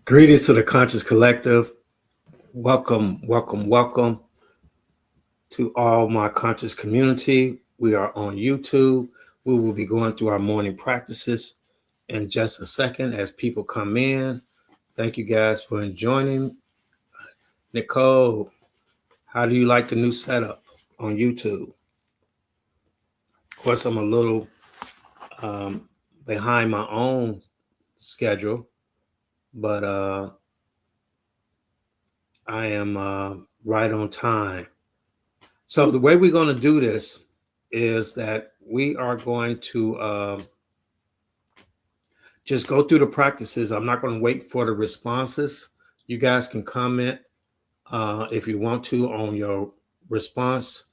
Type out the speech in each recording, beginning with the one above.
Greetings to the Conscious Collective. Welcome, welcome, welcome to all my conscious community. We are on YouTube. We will be going through our morning practices in just a second as people come in. Thank you guys for joining. Nicole, how do you like the new setup on YouTube? Of course, I'm a little behind my own schedule, but I am right on time. So the way we're going to do this is that we are going to just go through the practices. I'm not going to wait for the responses. You guys can comment if you want to on your response,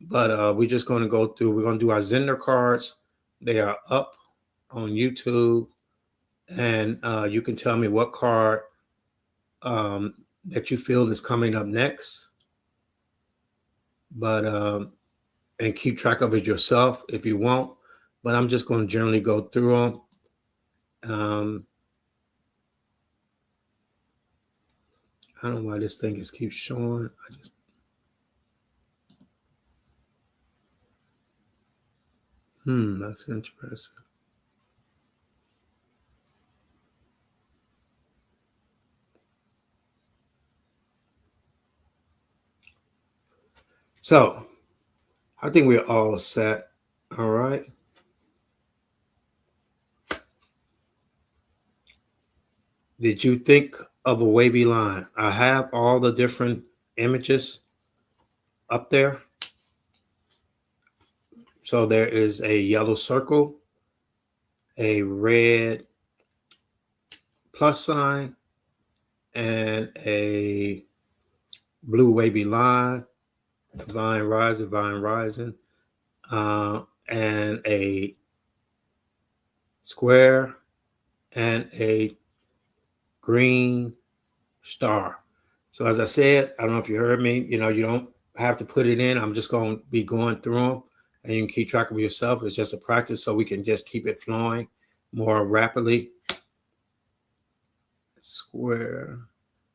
but we're just going to go through. We're going to do our Zender cards. They are up on YouTube, and you can tell me what card that you feel is coming up next. But and keep track of it yourself if you want. But I'm just going to generally go through them. I don't know why this thing keeps showing. That's interesting. So I think we're all set. All right. Did you think of a wavy line? I have all the different images up there. So there is a yellow circle, a red plus sign, and a blue wavy line, divine rising, and a square and a green star. So as I said, I don't know if you heard me, you don't have to put it in. I'm just going to be going through them and you can keep track of yourself. It's just a practice so we can just keep it flowing more rapidly. Square,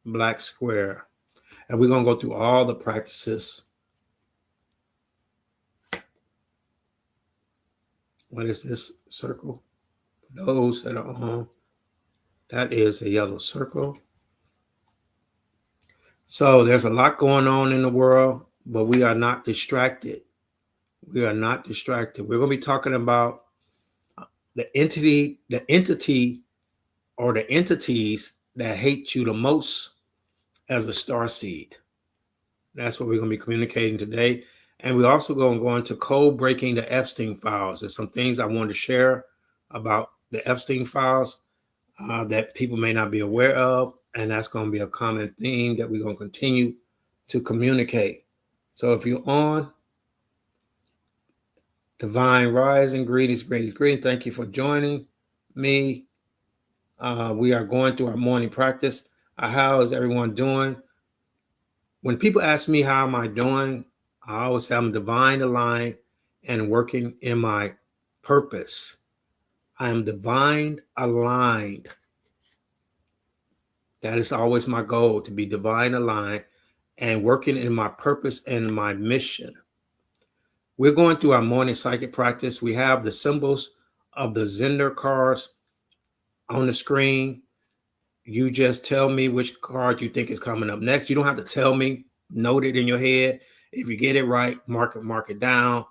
black square. And we're going to go through all the practices. What is this circle? For those that are on, that is a yellow circle. So there's a lot going on in the world, but we are not distracted. We are not distracted. We're going to be talking about the entity or the entities that hate you the most as a starseed. That's what we're going to be communicating today. And we're also going to go into code breaking the Epstein files. There's some things I want to share about the Epstein files that people may not be aware of. And that's going to be a common theme that we're going to continue to communicate. So if you're on, Divine Rising, greetings. Thank you for joining me. We are going through our morning practice. How is everyone doing? When people ask me how am I doing, I always say I'm divine aligned and working in my purpose. I am divine aligned. That is always my goal, to be divine aligned and working in my purpose and my mission. We're going through our morning psychic practice. We have the symbols of the Zender cards on the screen. You just tell me which card you think is coming up next. You don't have to tell me, note it in your head. If you get it right, mark it down.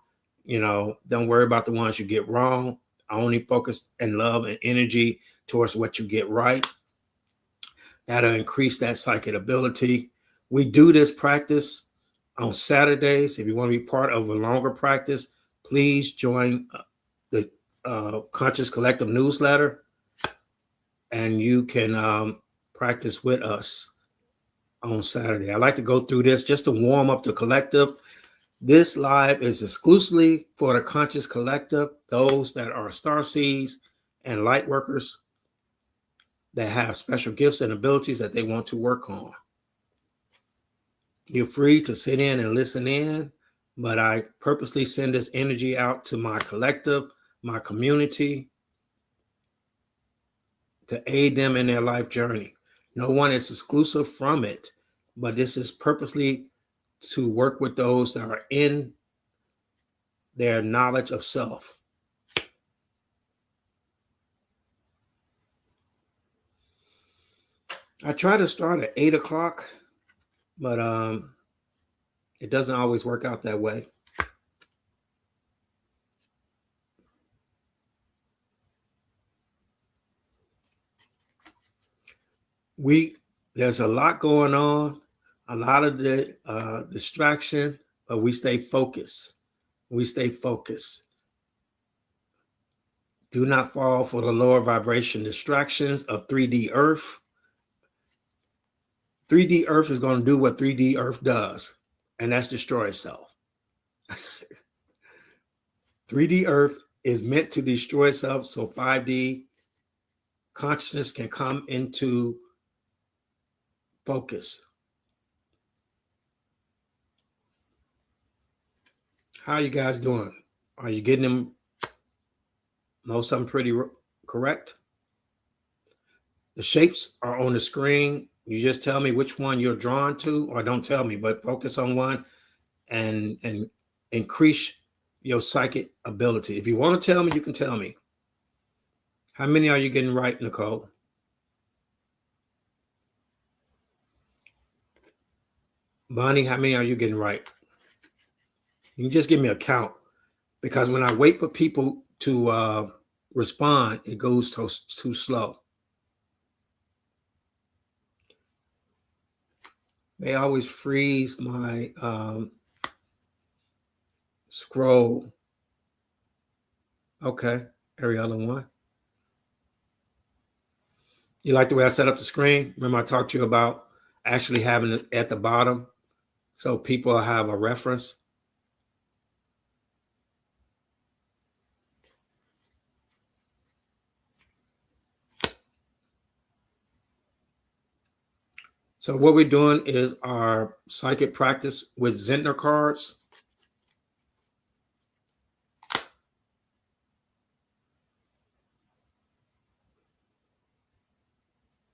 Don't worry about the ones you get wrong. I only focus and love and energy towards what you get right. That'll increase that psychic ability. We do this practice on Saturdays. If you want to be part of a longer practice, please join the Conscious Collective newsletter, and you can practice with us on Saturday. I like to go through this just to warm up the collective. This live is exclusively for the Conscious Collective, those that are starseeds and light workers that have special gifts and abilities that they want to work on. You're free to sit in and listen in, but I purposely send this energy out to my collective, my community, to aid them in their life journey. No one is exclusive from it, but this is purposely to work with those that are in their knowledge of self. I try to start at 8 o'clock, but it doesn't always work out that way. There's a lot going on, a lot of the distraction, but we stay focused. We stay focused. Do not fall for the lower vibration distractions of 3D Earth. 3D Earth is going to do what 3D Earth does, and that's destroy itself. 3D Earth is meant to destroy itself so 5D consciousness can come into focus. How are you guys doing? Are you getting them? Most of them pretty correct. The shapes are on the screen. You just tell me which one you're drawn to, or don't tell me, but focus on one and increase your psychic ability. If you want to tell me, you can tell me. How many are you getting right, Nicole? Bonnie, how many are you getting right? You can just give me a count, because when I wait for people to respond, it goes too slow. They always freeze my scroll. Okay, every other one. You like the way I set up the screen? Remember I talked to you about actually having it at the bottom so people have a reference? So what we're doing is our psychic practice with Zentner cards.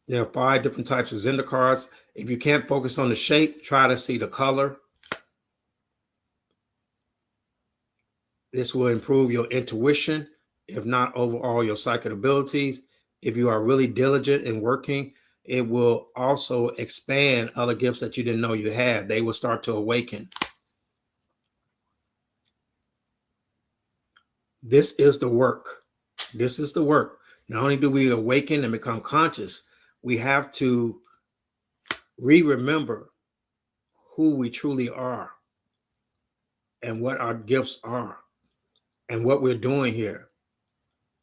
There are 5 different types of Zentner cards. If you can't focus on the shape, try to see the color. This will improve your intuition, if not overall your psychic abilities. If you are really diligent in working, it will also expand other gifts that you didn't know you had. They will start to awaken. This is the work. This is the work. Not only do we awaken and become conscious, we have to remember who we truly are and what our gifts are and what we're doing here.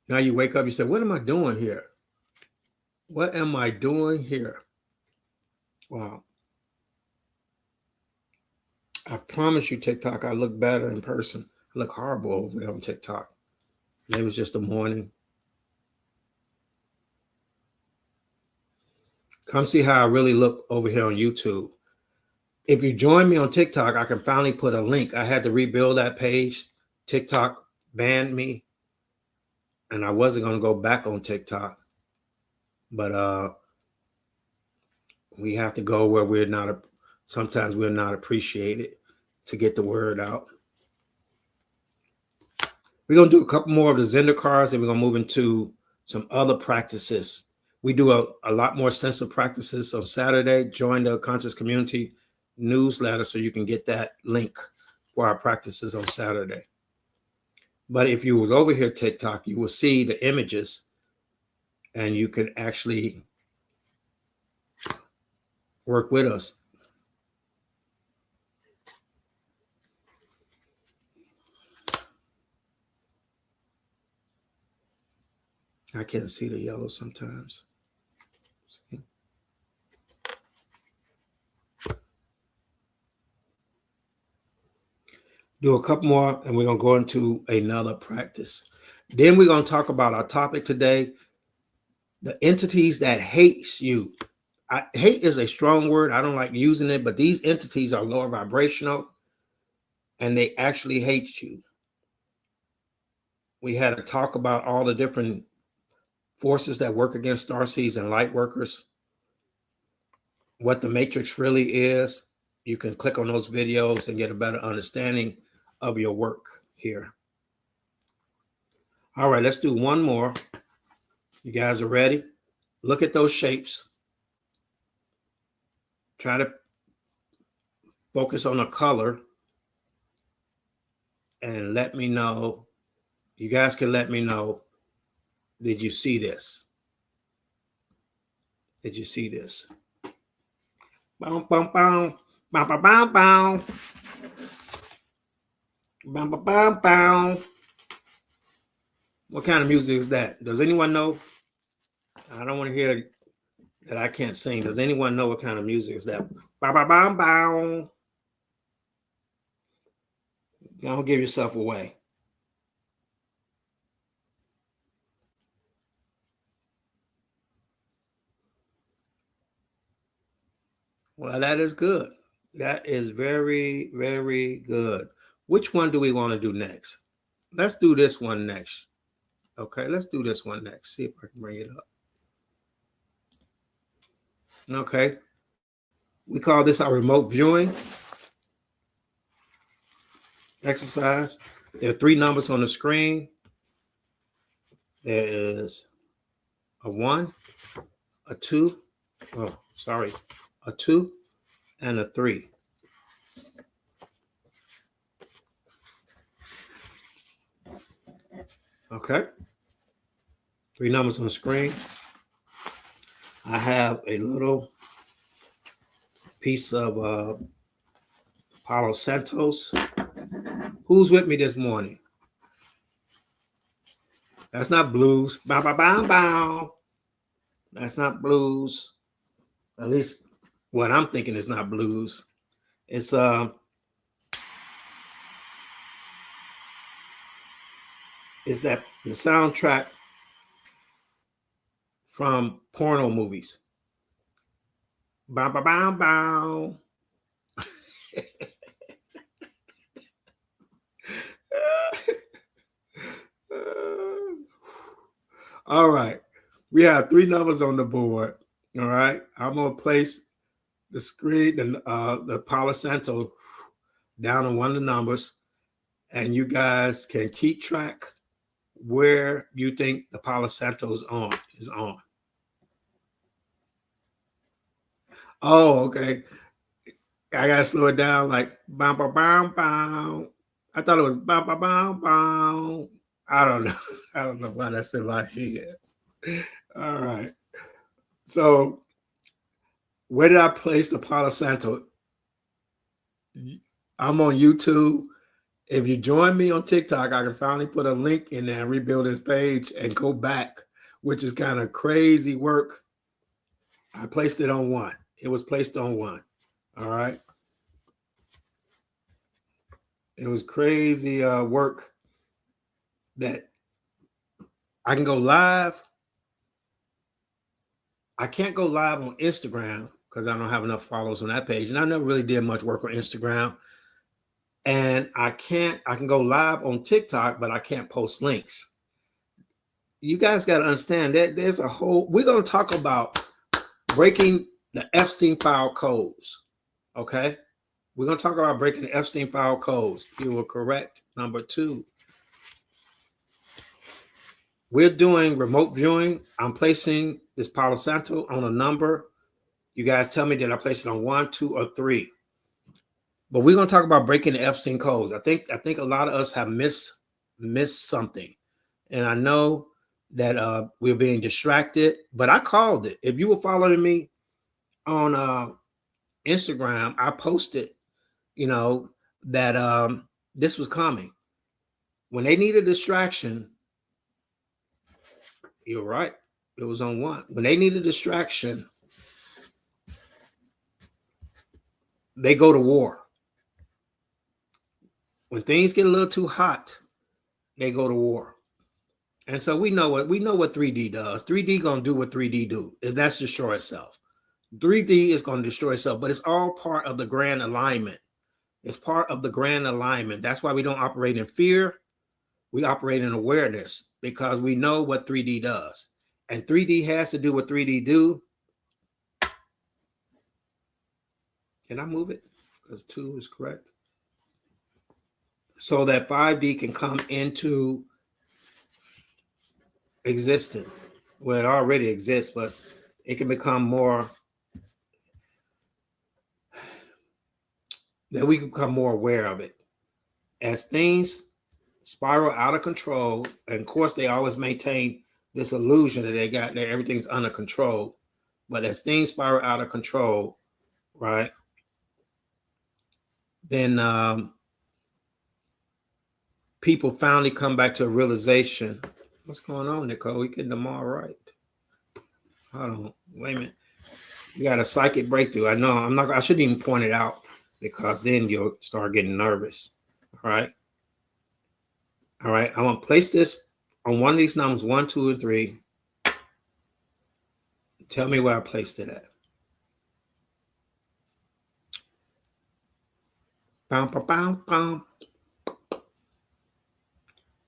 Now you wake up, you say, what am I doing here? What am I doing here? Wow. I promise you, TikTok, I look better in person. I look horrible over there on TikTok. Maybe it was just the morning. Come see how I really look over here on YouTube. If you join me on TikTok, I can finally put a link. I had to rebuild that page. TikTok banned me, and I wasn't going to go back on TikTok. But we have to go where sometimes we're not appreciated to get the word out. We're going to do a couple more of the Zender cards, and we're going to move into some other practices. We do a lot more stencil practices on Saturday. Join the Conscious Community newsletter so you can get that link for our practices on Saturday. But if you was over here TikTok, you will see the images, and you can actually work with us. I can't see the yellow sometimes. See? Do a couple more, and we're going to go into another practice. Then we're going to talk about our topic today, the entities that hate you. Hate is a strong word. I don't like using it, but these entities are lower vibrational, and they actually hate you. We had a talk about all the different forces that work against starseeds and light workers. what the matrix really is, you can click on those videos and get a better understanding of your work here. All right, let's do one more. You guys are ready? Look at those shapes. Try to focus on a color and let me know. You guys can let me know. Did you see this? Did you see this? Bow, bow, bow, bow, bow, bow, bow. Bow, bow, bow, bow. What kind of music is that? Does anyone know? I don't want to hear that I can't sing. Does anyone know what kind of music is that? Bow, bow, bow, bow. Don't give yourself away. Well, that is good. That is very, very good. Which one do we want to do next? Let's do this one next. Okay, let's do this one next. See if I can bring it up. Okay. We call this our remote viewing exercise. There are 3 numbers on the screen. There is a 1, a 2, a 2, and a 3. Okay. 3 numbers on the screen. I have a little piece of Palo Santos. Who's with me this morning? That's not blues. Bow, bow, bow, bow. That's not blues. At least what I'm thinking is not blues. It's the soundtrack from porno movies. Bow, bow, bow, bow. All right. We have 3 numbers on the board. All right. I'm going to place the screen and the Palo Santo down on one of the numbers, and you guys can keep track where you think the Palo Santo is on. Oh, okay. I gotta slow it down, like bow, bow, bow, bow. I thought it was bow, bow, bow, bow. I don't know. I don't know why that's in my head. All right. So where did I place the Palo Santo? I'm on YouTube. If you join me on TikTok, I can finally put a link in there and rebuild this page and go back, which is kind of crazy work. I placed it on 1. It was placed on 1. All right. It was crazy work that I can go live. I can't go live on Instagram because I don't have enough followers on that page. And I never really did much work on Instagram. And I can go live on TikTok, but I can't post links. You guys got to understand that there's a whole, we're going to talk about breaking the Epstein file codes. Okay. We're going to talk about breaking the Epstein file codes. You were correct. Number 2. We're doing remote viewing. I'm placing this Palo Santo on a number. You guys tell me, did I place it on 1, 2, or 3? But we're going to talk about breaking the Epstein codes. I think a lot of us have missed something. And I know that we're being distracted, but I called it. If you were following me on Instagram, I posted, that this was coming. When they need a distraction, you're right. It was on 1. When they need a distraction, they go to war. When things get a little too hot, they go to war. And so we know what 3D does. 3D gonna do what 3D do. That's destroy itself. 3D is gonna destroy itself, but it's all part of the grand alignment. It's part of the grand alignment. That's why we don't operate in fear. We operate in awareness because we know what 3D does. And 3D has to do what 3D do. Can I move it? Because 2 is correct. So that 5D can come into existence. Well, it already exists, but it can become more, that we can become more aware of it. As things spiral out of control, and of course they always maintain this illusion that they got that everything's under control. But as things spiral out of control, right, then people finally come back to a realization. What's going on, Nicole? We getting them all right. Hold on, wait a minute. You got a psychic breakthrough. I know I'm not. I shouldn't even point it out because then you'll start getting nervous. All right. All right. I'm gonna place this on one of these numbers, 1, 2, and 3. Tell me where I placed it at. Bam, bam, bam, bam.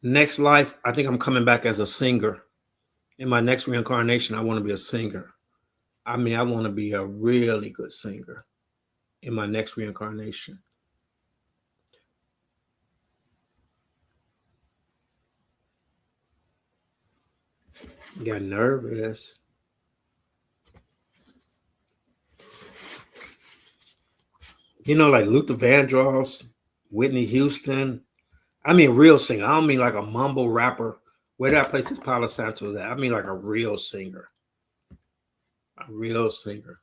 Next life, I think I'm coming back as a singer. In my next reincarnation, I want to be a singer. I mean, I want to be a really good singer in my next reincarnation. Got nervous. You know, like Luther Vandross, Whitney Houston. I mean, a real singer. I don't mean like a mumble rapper. Where did I place this Palo Santo at? I mean like a real singer. A real singer.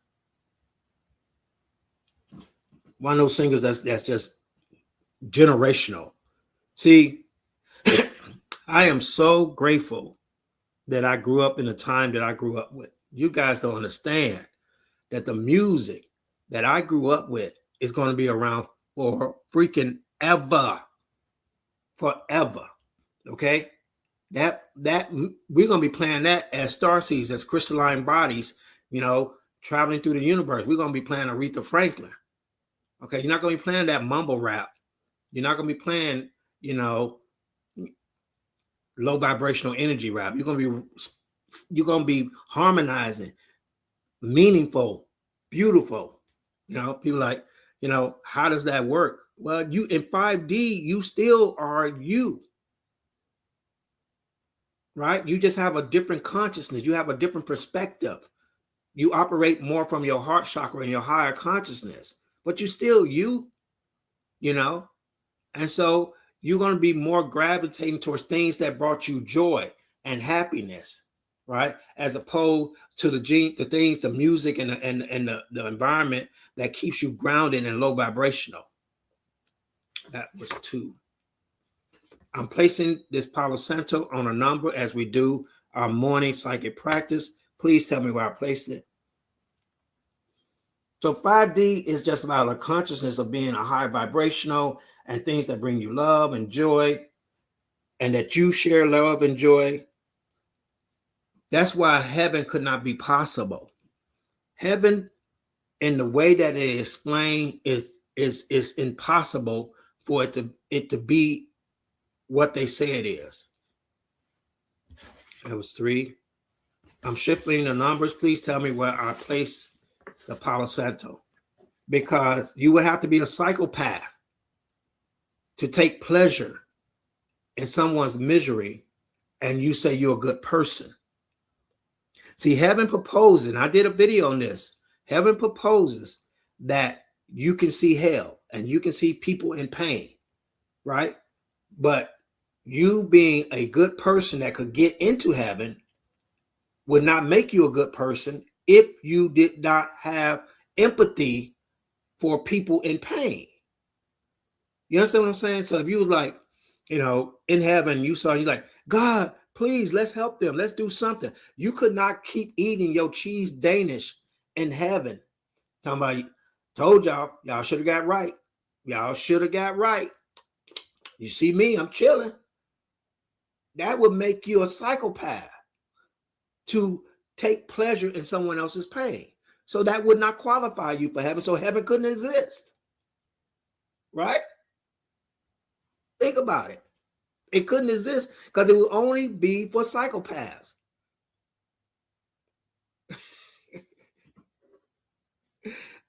One of those singers that's just generational. See, I am so grateful that I grew up in the time that I grew up with. You guys don't understand that the music that I grew up with is going to be around for freaking ever. Forever. Okay? That we're gonna be playing that as starseeds, as crystalline bodies, traveling through the universe. We're gonna be playing Aretha Franklin. Okay, you're not gonna be playing that mumble rap. You're not gonna be playing, low vibrational energy rap. You're gonna be harmonizing, meaningful, beautiful. People like, how does that work? Well, you in 5D, you still are you. Right? You just have a different consciousness. You have a different perspective. You operate more from your heart chakra and your higher consciousness, but you still you know. And so you're going to be more gravitating towards things that brought you joy and happiness, right? As opposed to the music and the environment that keeps you grounded and low vibrational. That was 2. I'm placing this Palo Santo on a number as we do our morning psychic practice. Please tell me where I placed it. So 5D is just about a consciousness of being a high vibrational and things that bring you love and joy, and that you share love and joy. That's why heaven could not be possible. Heaven, in the way that it is explained, is impossible for it to be what they say it is. That was 3. I'm shifting the numbers. Please tell me where I place the Palo Santo, because you would have to be a psychopath to take pleasure in someone's misery and you say you're a good person. See, heaven proposes, and I did a video on this. Heaven proposes that you can see hell and you can see people in pain, right? But you being a good person that could get into heaven would not make you a good person if you did not have empathy for people in pain. You understand what I'm saying? So if you was like, in heaven, you like, God, please, let's help them. Let's do something. You could not keep eating your cheese Danish in heaven. Talking about, told y'all should have got right. Y'all should have got right. You see me, I'm chilling. That would make you a psychopath to take pleasure in someone else's pain. So that would not qualify you for heaven. So heaven couldn't exist. Right? Think about it. It couldn't exist because it would only be for psychopaths.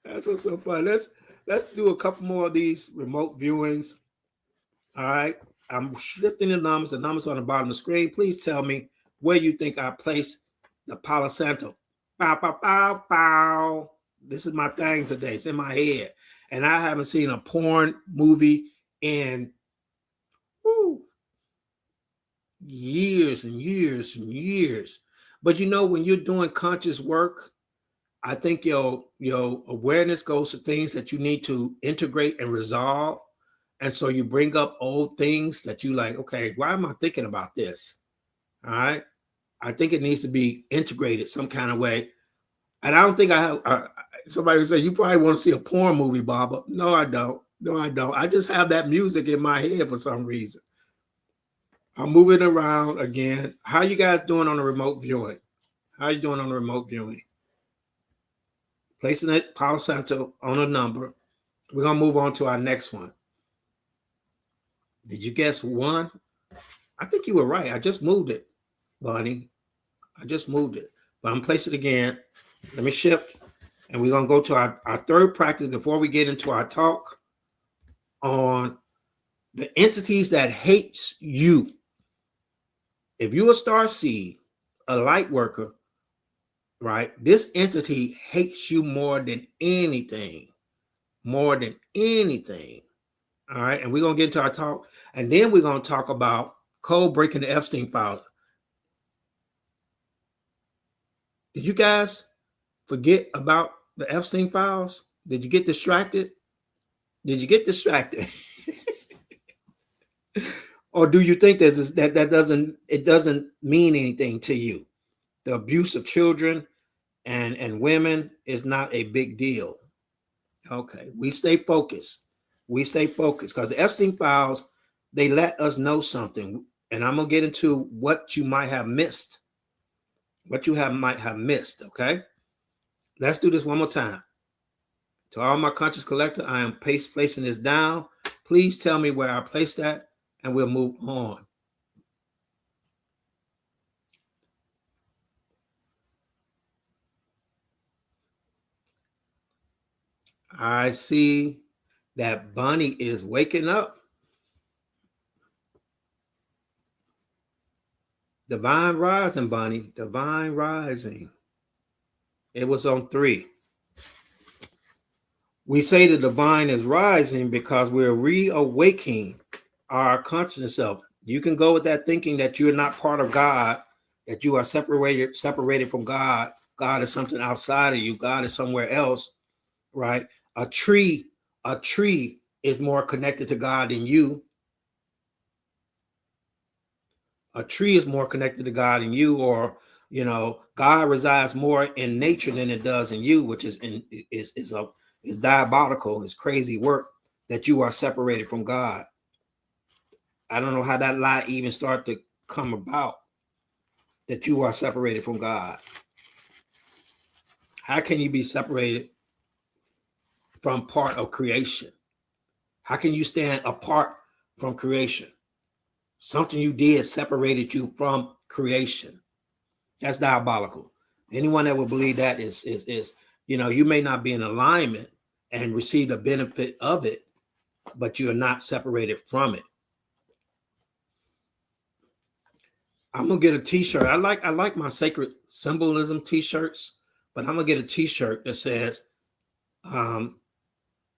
That's what's so fun. Let's do a couple more of these remote viewings. All right. I'm shifting the numbers. The numbers on the bottom of the screen. Please tell me where you think I place the Palo Santo. Bow, bow, bow, bow. This is my thing today. It's in my head. And I haven't seen a porn movie in years and years and years. But you know, when you're doing conscious work, I think your awareness goes to things that you need to integrate and resolve. And so you bring up old things that you like, okay, why am I thinking about this? All right. I think it needs to be integrated some kind of way. And I don't think I have, somebody would say, you probably want to see a porn movie, Baba. No, I don't. No, I don't. I just have that music in my head for some reason. I'm moving around again. How you guys doing on the remote viewing? How are you doing on the remote viewing? Placing it, Palo Santo, on a number. We're going to move on to our next one. Did you guess one? I think you were right. I just moved it, Bonnie. I just moved it. But I'm placing it again. Let me shift. And we're going to go to our third practice before we get into our talk on the entities that hates you. If you're a starseed, a light worker, right, this entity hates you more than anything. More than anything. All right. And we're going to get into our talk. And then we're going to talk about code breaking the Epstein files. Did you guys forget about the Epstein files? Did you get distracted? Did you get distracted? Or do you think that doesn't mean anything to you? The abuse of children and women is not a big deal. Okay, we stay focused. We stay focused because the Epstein files, they let us know something. And I'm gonna get into what you might have missed. What you might have missed. Okay, let's do this one more time. To all my conscious collector, I am placing this down. Please tell me where I place that, and we'll move on. I see that Bunny is waking up. Divine rising, Bunny. Divine rising. It was on 3. We say the divine is rising because we're reawakening our consciousness self. You can go with that thinking that you're not part of God, that you are separated from God. God is something outside of you. God is somewhere else, right? A tree is more connected to God than you. A tree is more connected to God than you, or God resides more in nature than it does in you, which is diabolical. It's crazy work that you are separated from God. I don't know how that lie even started to come about, that you are separated from God. How can you be separated from part of creation? How can you stand apart from creation? Something you did separated you from creation. That's diabolical. Anyone that would believe that is you may not be in alignment and receive the benefit of it, but you're not separated from it. I'm gonna get a t-shirt. I like my sacred symbolism t-shirts, but I'm gonna get a t-shirt that says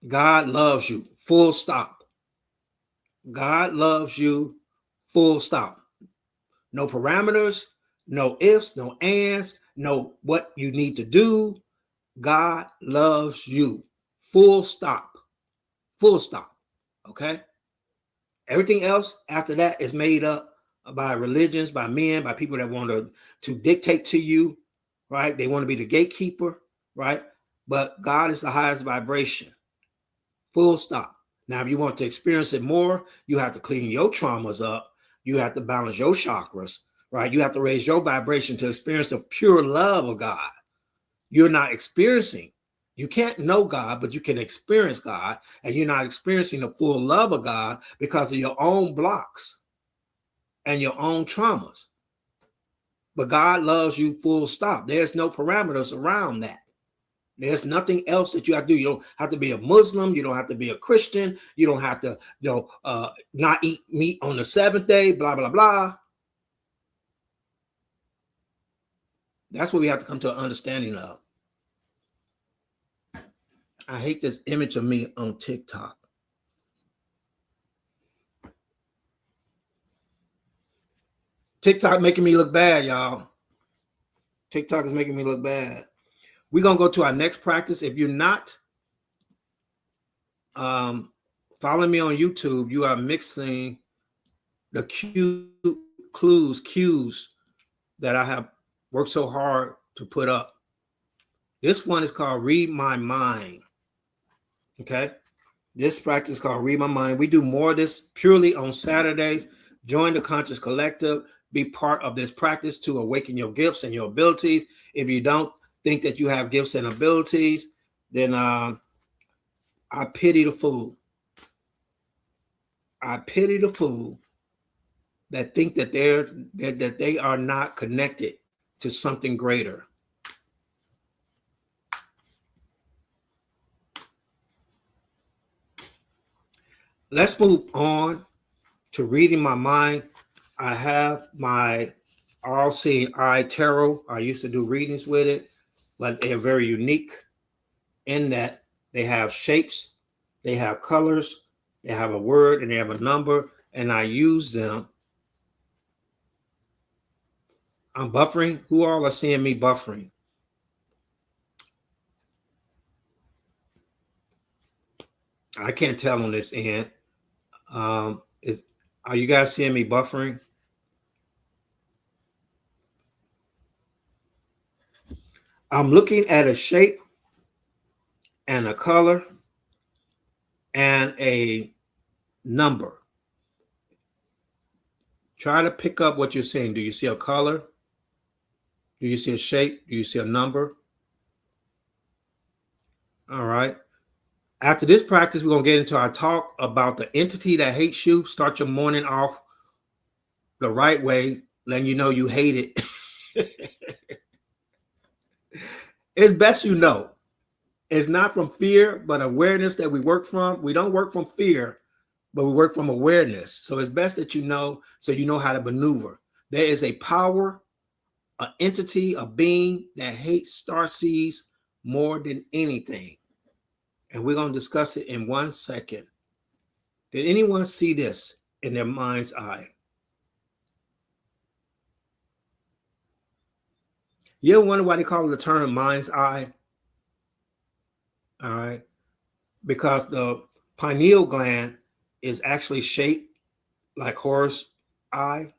God loves you, full stop. God loves you, full stop. No parameters, no ifs, no ands, no what you need to do. God loves you, full stop. Full stop. Okay? Everything else after that is made up by religions, by men, by people that want to dictate to you, right? They want to be the gatekeeper, right? But God is the highest vibration. Full stop. Now, if you want to experience it more, you have to clean your traumas up. You have to balance your chakras, right? You have to raise your vibration to experience the pure love of God. You're not experiencing. You can't know God, but you can experience God, and you're not experiencing the full love of God because of your own blocks and your own traumas. But God loves you, full stop. There's no parameters around that. There's nothing else that you have to do. You don't have to be a Muslim. You don't have to be a Christian. You don't have to, not eat meat on the seventh day, blah, blah, blah. That's what we have to come to an understanding of. I hate this image of me on TikTok. TikTok making me look bad, y'all. TikTok is making me look bad. We're going to go to our next practice. If you're not following me on YouTube, you are mixing the cues that I have worked so hard to put up. This one is called Read My Mind. Okay. This practice is called Read My Mind. We do more of this purely on Saturdays. Join the Conscious Collective. Be part of this practice to awaken your gifts and your abilities. If you don't think that you have gifts and abilities, then I pity the fool. I pity the fool that think that they are not connected to something greater. Let's move on to reading my mind. I have my all-seeing eye tarot. I used to do readings with it, but they are very unique in that they have shapes, they have colors, they have a word, and they have a number, and I use them. I'm buffering. Who all are seeing me buffering? I can't tell on this end. Are you guys seeing me buffering? I'm looking at a shape and a color and a number. Try to pick up what you're seeing. Do you see a color? Do you see a shape? Do you see a number? All right. After this practice, we're going to get into our talk about the entity that hates you. Start your morning off the right way, letting you know you hate it. It's best you know. It's not from fear, but awareness that we work from. We don't work from fear, but we work from awareness. So it's best that you know, so you know how to maneuver. There is a power, an entity, a being that hates starseeds more than anything. And we're going to discuss it in 1 second. Did anyone see this in their mind's eye? You ever wonder why they call it the term mind's eye? All right. Because the pineal gland is actually shaped like horse eye.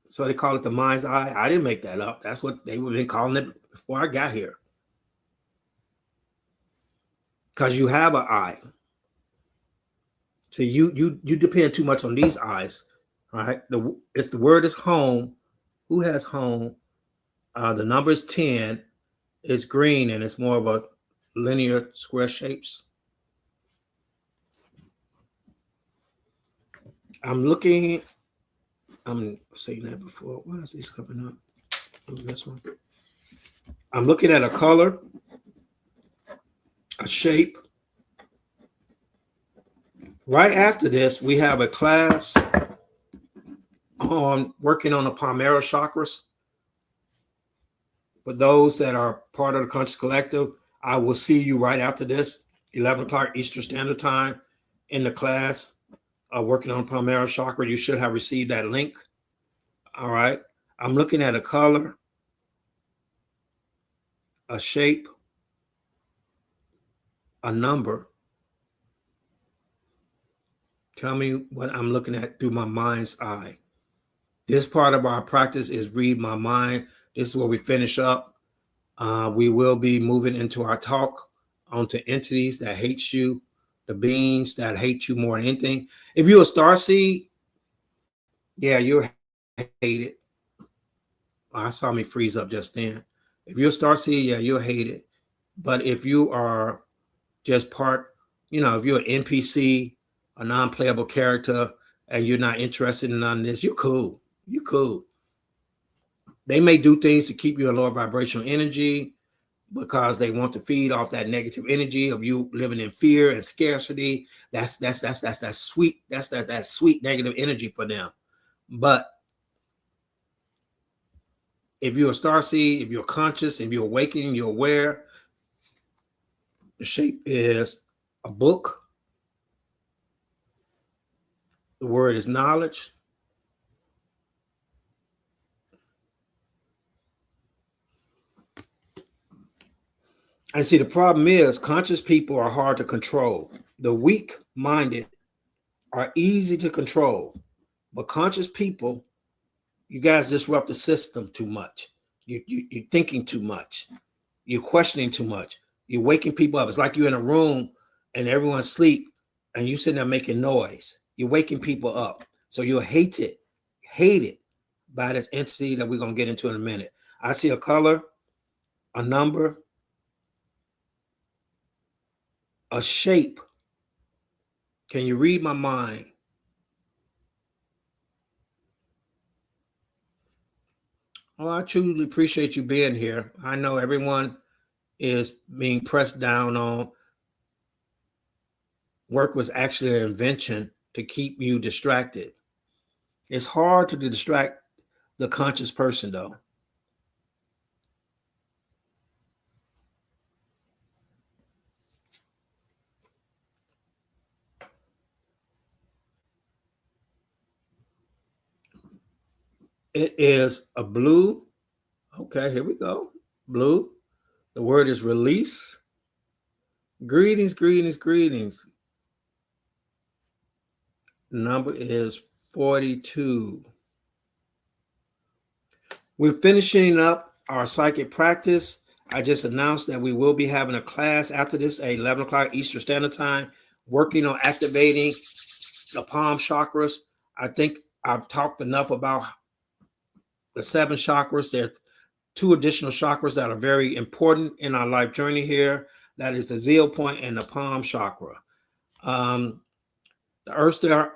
So they call it the mind's eye. I didn't make that up. That's what they were calling it before I got here. Because you have an eye. So you depend too much on these eyes. All right. The word is home. Who has home? The number is 10. It's green and it's more of a linear square shapes. I'm saying that before. Why is this coming up? Oh, this one. I'm looking at a color, a shape. Right after this, we have a class on working on the Palmera chakras. For those that are part of the Conscious Collective, I will see you right after this, 11 o'clock Eastern Standard Time, in the class working on Palmera chakra. You should have received that link. All right. I'm looking at a color, a shape, a number. Tell me what I'm looking at through my mind's eye. This part of our practice is read my mind. This is where we finish up. We will be moving into our talk onto entities that hate you, the beings that hate you more than anything. If you're a starseed, yeah, you're hated. I saw me freeze up just then. If you're a starseed, yeah, you're hated. But if you are just part, if you're an NPC, a non-playable character, and you're not interested in none of this, you're cool. You're cool. They may do things to keep you in lower vibrational energy. because they want to feed off that negative energy of you living in fear and scarcity. That's that sweet, that sweet negative energy for them. But if you're a star seed, if you're conscious, if you're awakening, you're aware, the shape is a book. The word is knowledge. And see, the problem is conscious people are hard to control. The weak-minded are easy to control. But conscious people, you guys disrupt the system too much. You're thinking too much. You're questioning too much. You're waking people up. It's like you're in a room and everyone's asleep and you sitting there making noise. You're waking people up. So you're hated by this entity that we're going to get into in a minute. I see a color, a number, a shape. Can you read my mind? Oh, I truly appreciate you being here. I know everyone is being pressed down on. Work was actually an invention to keep you distracted. It's hard to distract the conscious person, though. It is a blue. Okay, here we go. Blue. The word is release. Greetings, greetings, greetings. The number is 42. We're finishing up our psychic practice. I just announced that we will be having a class after this at 11 o'clock Eastern Standard Time, working on activating the palm chakras. I think I've talked enough about the 7 chakras. There are 2 additional chakras that are very important in our life journey here. That is the zeal point and the palm chakra. The Earth Star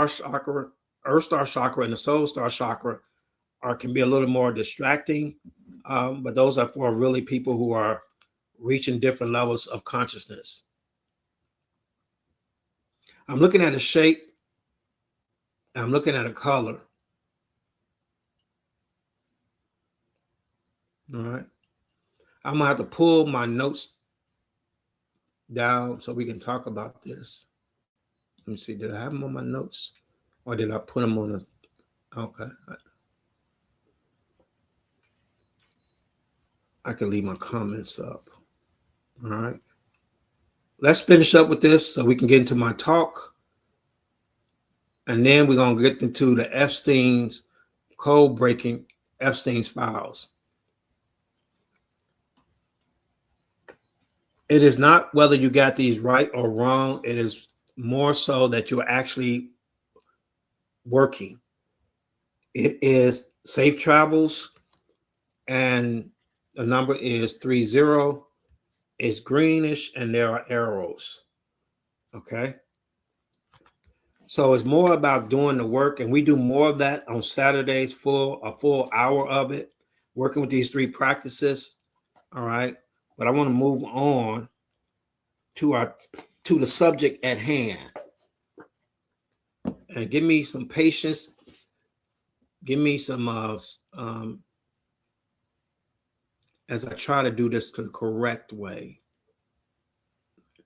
chakra, and the Soul Star chakra can be a little more distracting, but those are for really people who are reaching different levels of consciousness. I'm looking at a shape. I'm looking at a color. All right. I'm going to have to pull my notes down so we can talk about this. Let me see. Did I have them on my notes? Or did I put them on the... Okay. I can leave my comments up. All right. Let's finish up with this so we can get into my talk. And then we're going to get into the Epstein's code breaking Epstein's files. It is not whether you got these right or wrong. It is more so that you're actually working. It is safe travels, and the number is 30. It's greenish, and there are arrows. Okay. So it's more about doing the work, and we do more of that on Saturdays, a full hour of it, working with these 3 practices. All right. But I want to move on to the subject at hand. And give me some patience. Give me some as I try to do this the correct way,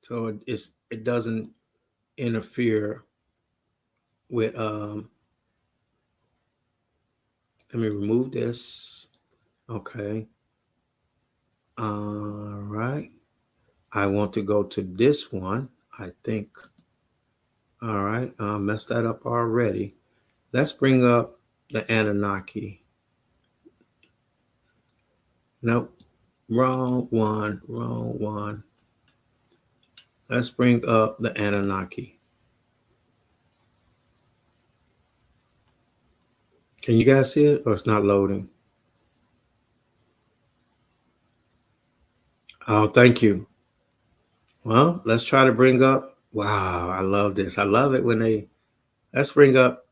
so it doesn't interfere with. Let me remove this. Okay. All right. I want to go to this one. I think. All right. I messed that up already. Let's bring up the Anunnaki. Nope. Wrong one. Let's bring up the Anunnaki. Can you guys see it, or it's not loading? Oh, thank you. Well, let's try to bring up. Wow, I love this. I love it when let's bring up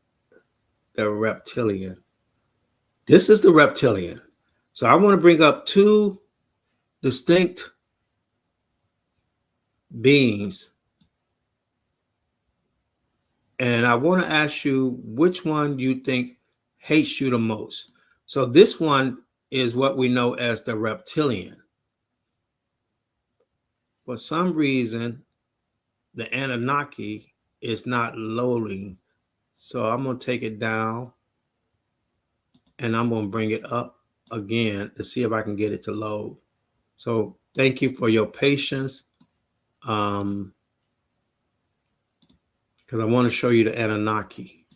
the reptilian. This is the reptilian. So I want to bring up 2 distinct beings. And I want to ask you which one you think hates you the most. So this one is what we know as the reptilian. For some reason, the Anunnaki is not loading. So I'm going to take it down and I'm going to bring it up again to see if I can get it to load. So thank you for your patience. Because I want to show you the Anunnaki.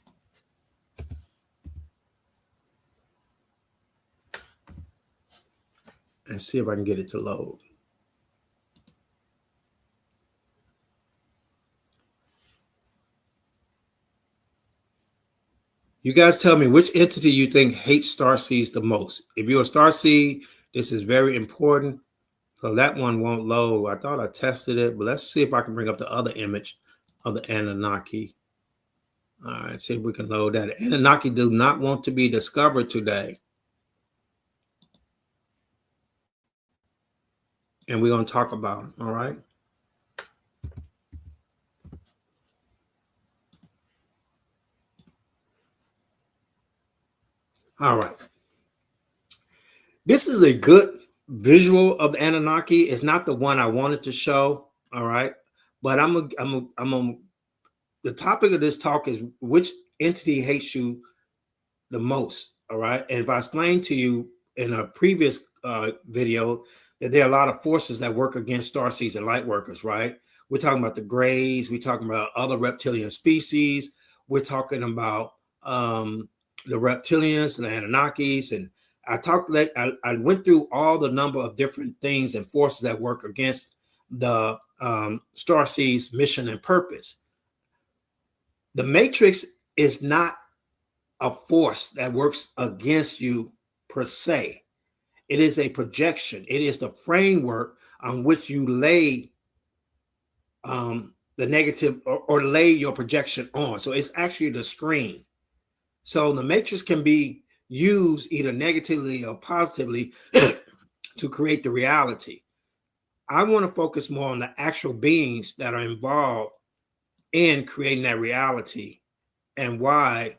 And see if I can get it to load. You guys tell me which entity you think hates starseeds the most. If you're a starseed, this is very important. So that one won't load. I thought I tested it, but let's see if I can bring up the other image of the Anunnaki. All right, see if we can load that. Anunnaki do not want to be discovered today. And we're going to talk about it, all right? All right. This is a good visual of the Anunnaki. It's not the one I wanted to show, all right? But the topic of this talk is which entity hates you the most, all right? And if I explained to you in a previous video that there are a lot of forces that work against starseeds and light workers, right? We're talking about the Greys, we're talking about other reptilian species, we're talking about the reptilians and the Anunnakis, and I went through all the number of different things and forces that work against the starseeds' mission and purpose. The Matrix is not a force that works against you per se. It is a projection. It is the framework on which you lay the negative or lay your projection on. So it's actually the screen. So the matrix can be used either negatively or positively to create the reality. I want to focus more on the actual beings that are involved in creating that reality and why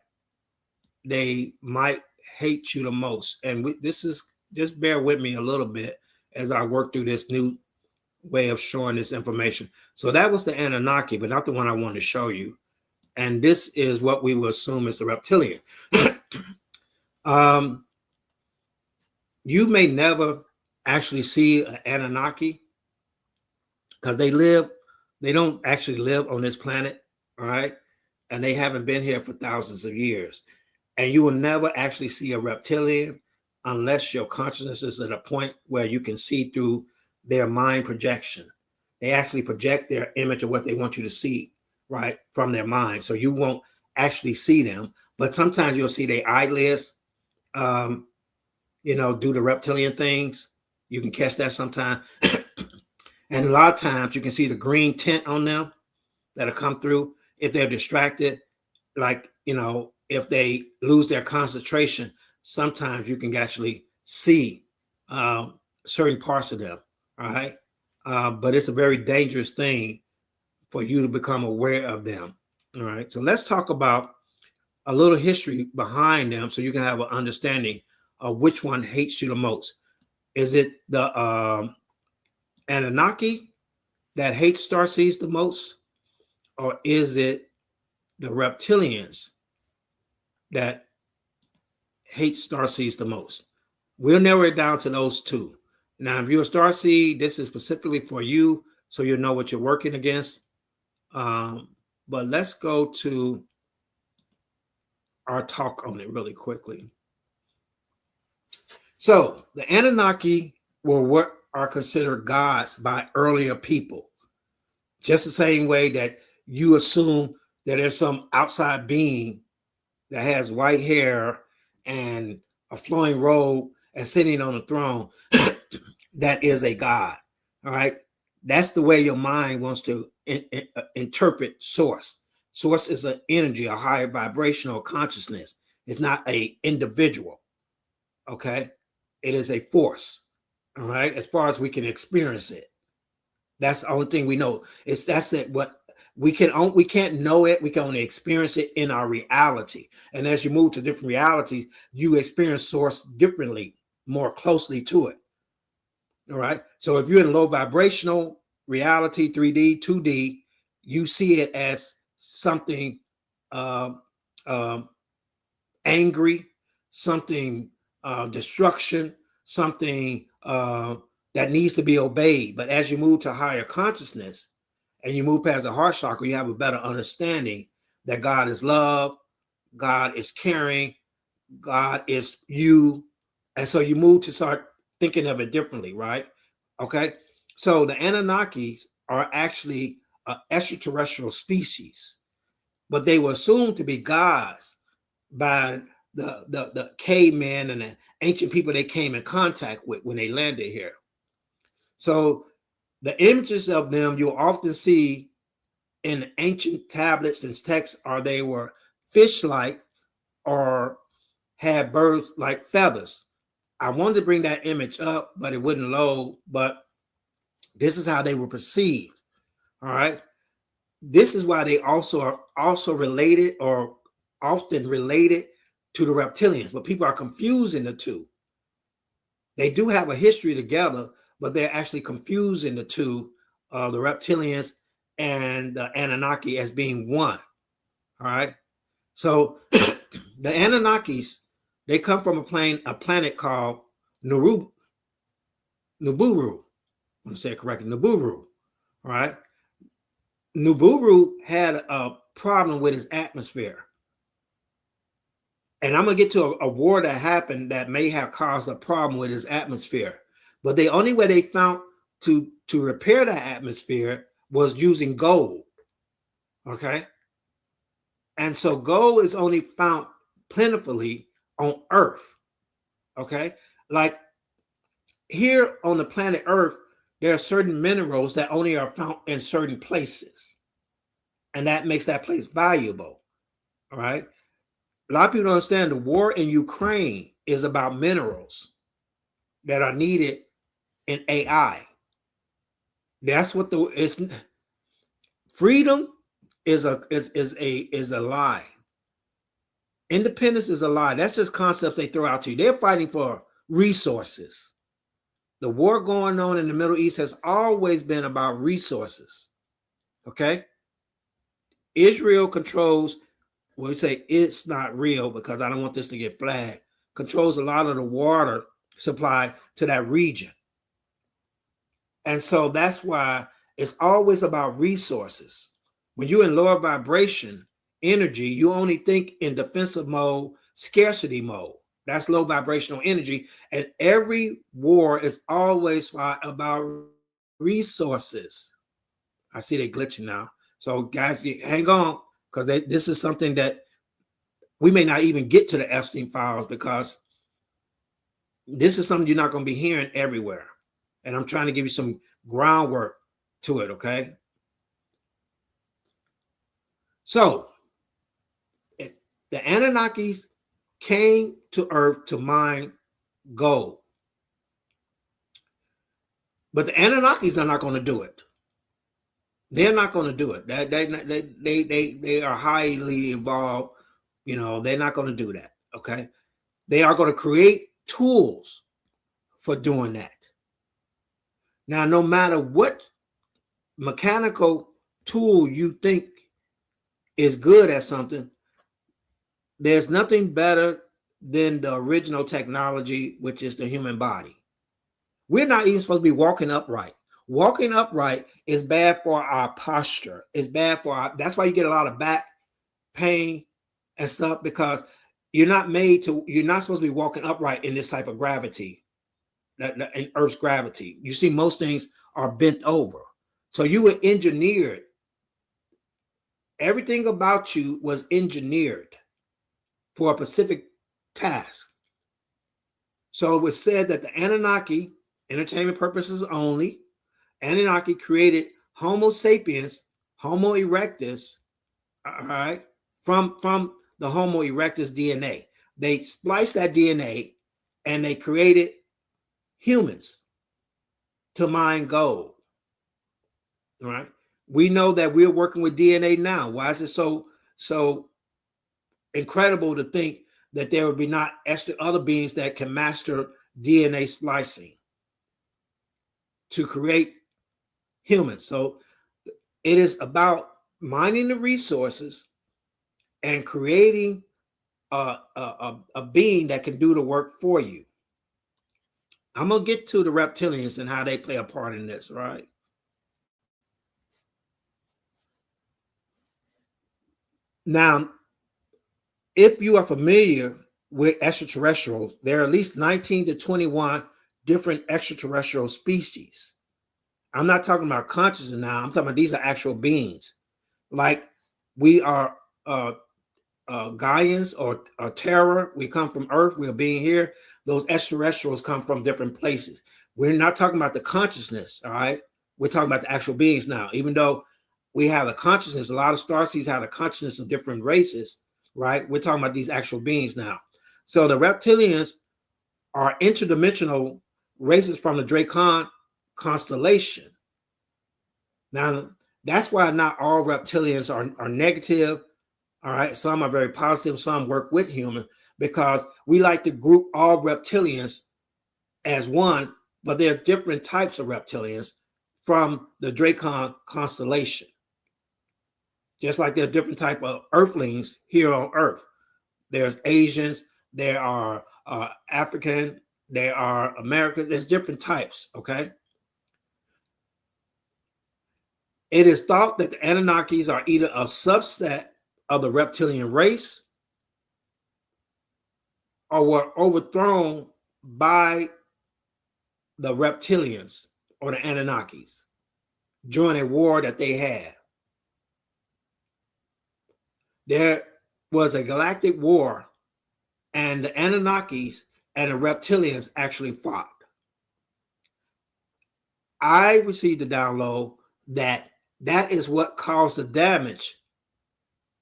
they might hate you the most. And this is, just bear with me a little bit as I work through this new way of showing this information. So that was the Anunnaki, but not the one I want to show you. And this is what we will assume is the reptilian. You may never actually see an Anunnaki because they don't actually live on this planet, all right? And they haven't been here for thousands of years. And you will never actually see a reptilian unless your consciousness is at a point where you can see through their mind projection. They actually project their image of what they want you to see, right, from their mind. So you won't actually see them, but sometimes you'll see their eyelids, do the reptilian things. You can catch that sometimes. And a lot of times you can see the green tint on them that'll come through if they're distracted. Like, if they lose their concentration, sometimes you can actually see certain parts of them, all right? But it's a very dangerous thing for you to become aware of them, all right? So let's talk about a little history behind them so you can have an understanding of which one hates you the most. Is it the Anunnaki that hates starseeds the most? Or is it the reptilians that hate starseeds the most? We'll narrow it down to those two. Now, if you're a starseed, this is specifically for you, so you know what you're working against. But let's go to our talk on it really quickly. So the Anunnaki were what are considered gods by earlier people. Just the same way that you assume that there's some outside being that has white hair and a flowing robe and sitting on a throne, that is a god. All right. That's the way your mind wants to interpret source. Source is an energy, a higher vibrational consciousness. It's not an individual. Okay. It is a force. All right, as far as we can experience it. That's the only thing we know. That's it. What we can't know it. We can only experience it in our reality. And as you move to different realities, you experience source differently, more closely to it. All right. So if you're in low vibrational reality, 3D, 2D, you see it as something um, um, angry, something destruction, something that needs to be obeyed. But as you move to higher consciousness and you move past the heart chakra, you have a better understanding that God is love, God is caring, God is you. And so you move to start thinking of it differently, right? Okay. So the Anunnakis are actually an extraterrestrial species, but they were assumed to be gods by the cavemen and the ancient people they came in contact with when they landed here. So the images of them you'll often see in ancient tablets and texts are they were fish-like or had birds like feathers. I wanted to bring that image up, but it wouldn't load. But this is how they were perceived. All right. This is why they also are also related or often related to the reptilians, but people are confusing the two. They do have a history together, but they're actually confusing the two, the reptilians and the Anunnaki as being one. All right. So the Anunnakis, they come from a planet called Nuburu. I want to say it correctly, Nuburu. All right. Nuburu had a problem with his atmosphere. And I'm going to get to a war that happened that may have caused a problem with his atmosphere. But the only way they found to repair the atmosphere was using gold. Okay. And so gold is only found plentifully on Earth. Okay. Like here on the planet Earth, there are certain minerals that only are found in certain places. And that makes that place valuable. All right. A lot of people don't understand the war in Ukraine is about minerals that are needed in AI. That's what the it's freedom is a lie. Independence is a lie. That's just concepts they throw out to you. They're fighting for resources. The war going on in the Middle East has always been about resources. Okay. Israel controls, well, we say it's not real because I don't want this to get flagged, controls a lot of the water supply to that region. And so that's why it's always about resources. When you're in lower vibration energy, you only think in defensive mode, scarcity mode. That's low vibrational energy. And every war is always about resources. I see they glitching now. So guys, hang on, because this is something that we may not even get to the Epstein files because this is something you're not going to be hearing everywhere. And I'm trying to give you some groundwork to it, okay? So the Anunnakis came to Earth to mine gold. But the Anunnakis are not going to do it. They're not going to do it. They are highly evolved. You know, they're not going to do that, okay? They are going to create tools for doing that. Now, no matter what mechanical tool you think is good at something, there's nothing better than the original technology, which is the human body. We're not even supposed to be walking upright. Walking upright is bad for our posture. It's bad for our, that's why you get a lot of back pain and stuff, because you're not supposed to be walking upright in this type of gravity, in Earth's gravity. You see, most things are bent over. So you were engineered. Everything about you was engineered for a specific task. So it was said that the Anunnaki, entertainment purposes only, Anunnaki created Homo sapiens, Homo erectus, all right, from the Homo erectus DNA. They spliced that DNA and they created humans. to mine gold. All right. We know that we're working with DNA now. Why is it so incredible to think that there would be not extra other beings that can master DNA splicing to create humans? So it is about mining the resources and creating a being that can do the work for you. I'm gonna get to the reptilians and how they play a part in this, right? Now, if you are familiar with extraterrestrials, there are at least 19 to 21 different extraterrestrial species. I'm not talking about consciousness now. I'm talking about these are actual beings. Like we are Gaians or Terra. We come from Earth. We're being here. Those extraterrestrials come from different places. We're not talking about the consciousness, all right? We're talking about the actual beings now. Even though we have a consciousness, a lot of starseeds have a consciousness of different races, right? We're talking about these actual beings now. So the reptilians are interdimensional races from the Draco constellation. Now, that's why not all reptilians are negative. All right, some are very positive, some work with human, because we like to group all reptilians as one, but there are different types of reptilians from the Draco constellation. Just like there are different type of earthlings here on Earth. There's Asians, there are African, there are American, there's different types, okay? It is thought that the Anunnakis are either a subset of the reptilian race or were overthrown by the reptilians or the Anunnakis during a war that they had. There was a galactic war, and the Anunnakis and the reptilians actually fought. I received the download that that is what caused the damage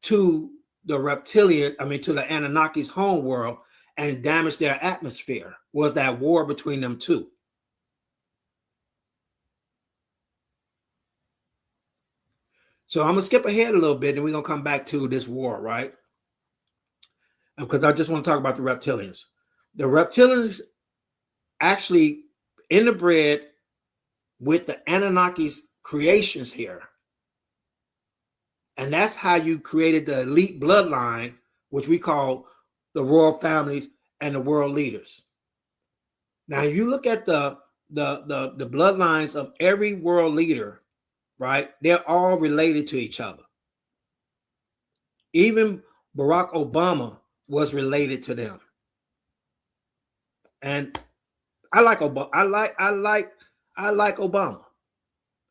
to the reptilian, to the Anunnakis' home world and damaged their atmosphere, was that war between them two. So I'm going to skip ahead a little bit and we're going to come back to this war, right? Because I just want to talk about the reptilians. The reptilians actually interbred with the Anunnakis' creations here. And that's how you created the elite bloodline, which we call the royal families and the world leaders. Now, you look at the bloodlines of every world leader, right? They're all related to each other. Even Barack Obama was related to them. And I like Obama. I like Obama.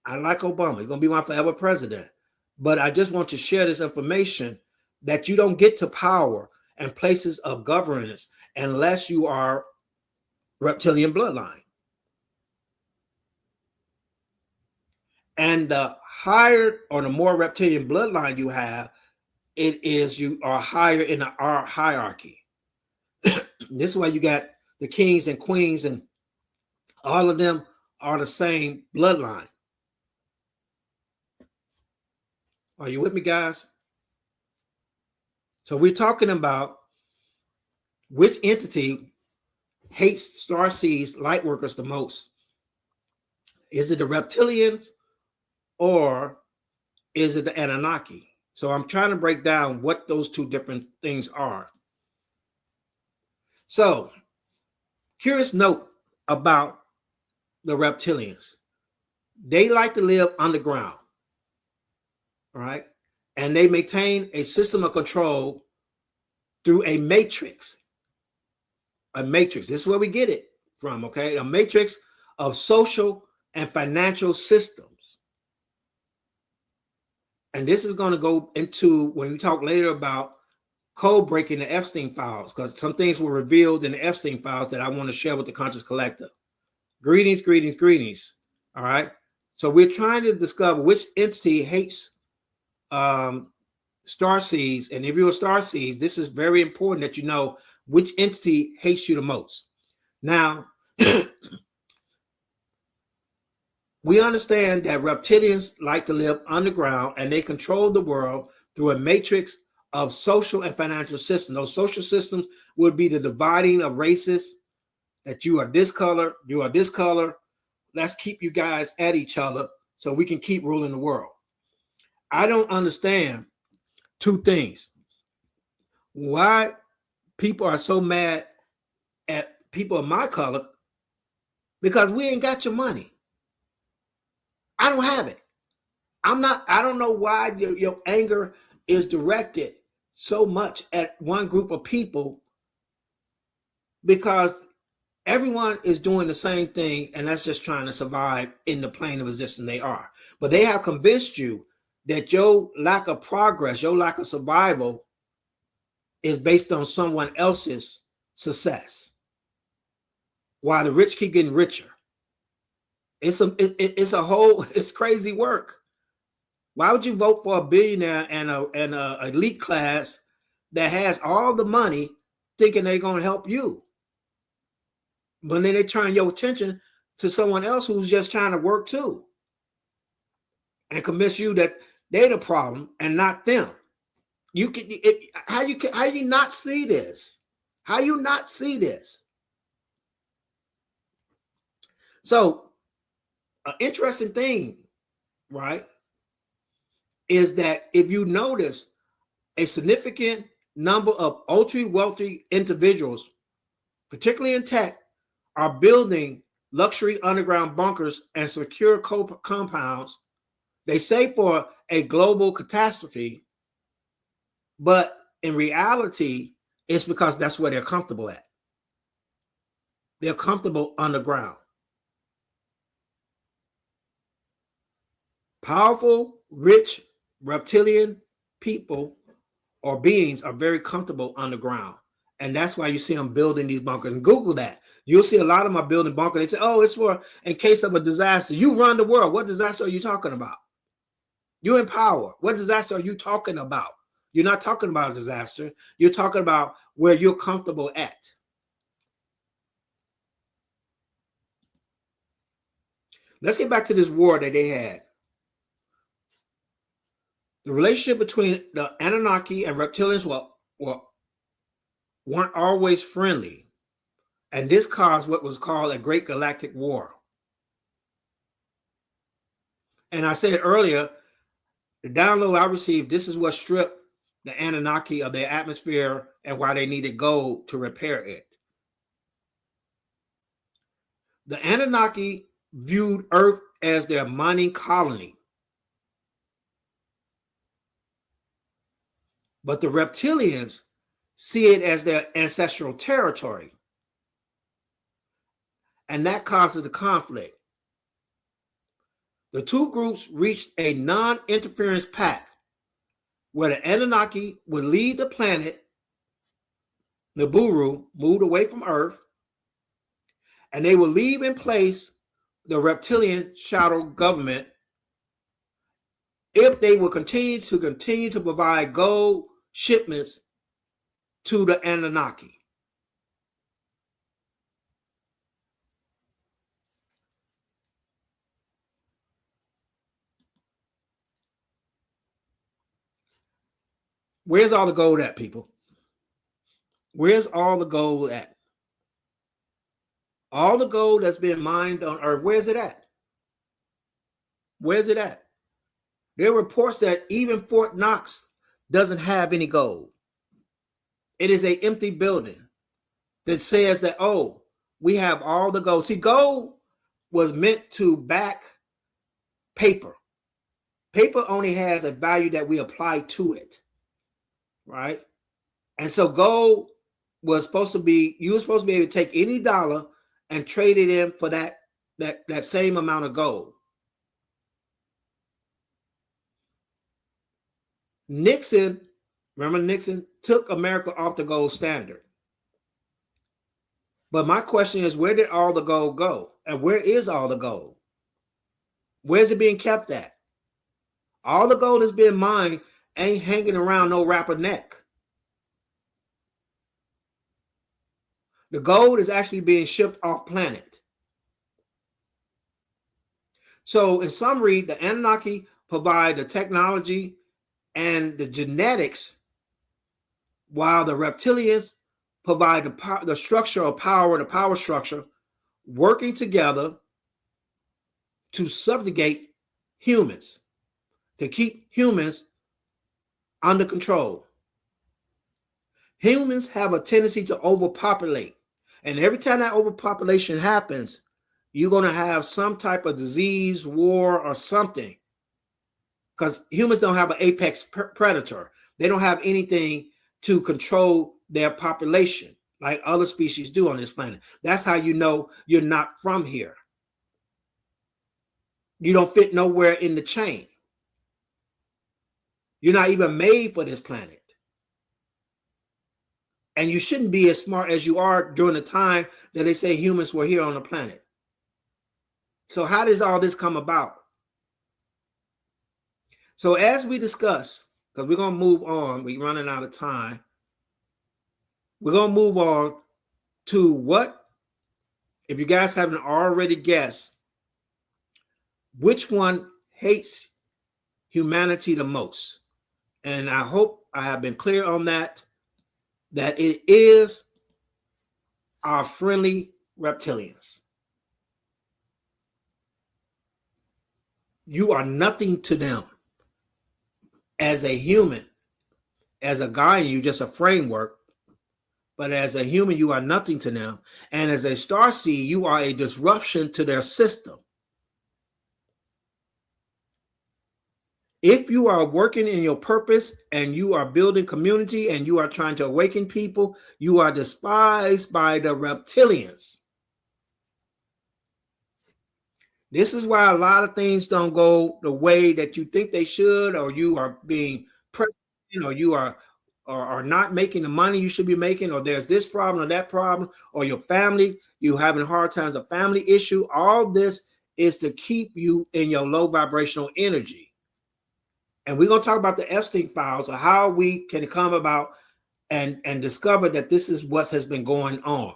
I like Obama. He's gonna be my forever president. But I just want to share this information that you don't get to power and places of governance unless you are reptilian bloodline. And the higher or the more reptilian bloodline you have, it is you are higher in the hierarchy. This is why you got the kings and queens, and all of them are the same bloodline. Are you with me, guys? So we're talking about which entity hates Starseeds light workers the most. Is it the reptilians or is it the Anunnaki? So I'm trying to break down what those two different things are. So, curious note about the reptilians. They like to live underground, all right? And they maintain a system of control through a matrix. A matrix. This is where we get it from, okay? A matrix of social and financial systems. And this is going to go into when we talk later about code breaking the Epstein files, because some things were revealed in the Epstein files that I want to share with the conscious collective. Greetings, greetings, greetings. All right. So we're trying to discover which entity hates Starseeds. And if you're a Starseeds, this is very important that you know which entity hates you the most. Now, We understand that reptilians like to live underground and they control the world through a matrix of social and financial systems. Those social systems would be the dividing of races, that you are this color, you are this color. Let's keep you guys at each other so we can keep ruling the world. I don't understand two things. Why people are so mad at people of my color, because we ain't got your money. I don't have it. I don't know why your anger is directed so much at one group of people, because everyone is doing the same thing, and that's just trying to survive in the plane of existence they are. But they have convinced you that your lack of progress, your lack of survival is based on someone else's success, while the rich keep getting richer. It's crazy work. Why would you vote for a billionaire and a elite class that has all the money, thinking they're going to help you, but then they turn your attention to someone else who's just trying to work too, and convince you that they're the problem and not them? How you not see this? How you not see this? So, an interesting thing, right, is that if you notice, a significant number of ultra wealthy individuals, particularly in tech, are building luxury underground bunkers and secure compounds. They say for a global catastrophe, but in reality, it's because that's where they're comfortable at. They're comfortable underground. Powerful, rich, reptilian people or beings are very comfortable underground. And that's why you see them building these bunkers. And Google that. You'll see a lot of them are building bunkers. They say, oh, it's for in case of a disaster. You run the world. What disaster are you talking about? You're in power. What disaster are you talking about? You're not talking about a disaster. You're talking about where you're comfortable at. Let's get back to this war that they had. The relationship between the Anunnaki and reptilians weren't always friendly. And this caused what was called a Great Galactic War. And I said earlier, the download I received, this is what stripped the Anunnaki of their atmosphere and why they needed gold to repair it. The Anunnaki viewed Earth as their mining colony, but the reptilians see it as their ancestral territory. And that causes the conflict. The two groups reached a non-interference pact where the Anunnaki would leave the planet, Nibiru, moved away from Earth, and they would leave in place the reptilian shadow government if they would continue to provide gold shipments to the Anunnaki. Where's all the gold at, people? Where's all the gold at? All the gold that's been mined on Earth, where's it at? Where's it at? There are reports that even Fort Knox doesn't have any gold. It is an empty building that says that, oh, we have all the gold. See, gold was meant to back paper. Paper only has a value that we apply to it, right? And so gold was supposed to be, you were supposed to be able to take any dollar and trade it in for that same amount of gold. Nixon, remember Nixon took America off the gold standard. But my question is, where did all the gold go? And where is all the gold? Where's it being kept at? All the gold that's being mined ain't hanging around no rapper neck. The gold is actually being shipped off planet. So in summary, the Anunnaki provide the technology and the genetics, while the reptilians provide the structure of power, the power structure, working together to subjugate humans, to keep humans under control. Humans have a tendency to overpopulate. And every time that overpopulation happens, you're going to have some type of disease, war, or something. Because humans don't have an apex predator. They don't have anything to control their population like other species do on this planet. That's how you know you're not from here. You don't fit nowhere in the chain. You're not even made for this planet. And you shouldn't be as smart as you are during the time that they say humans were here on the planet. So how does all this come about? So as we discuss, because we're going to move on, we're running out of time. We're going to move on to what, if you guys haven't already guessed, which one hates humanity the most? And I hope I have been clear on that it is our friendly reptilians. You are nothing to them. As a human, as a guide, you're just a framework. But as a human, you are nothing to them. And as a starseed, you are a disruption to their system. If you are working in your purpose and you are building community and you are trying to awaken people, you are despised by the reptilians. This is why a lot of things don't go the way that you think they should, or you are being pressured, or you are not making the money you should be making, or there's this problem or that problem, or your family, you having hard times, a family issue. All this is to keep you in your low vibrational energy. And we're going to talk about the Epstein files, or how we can come about and discover that this is what has been going on.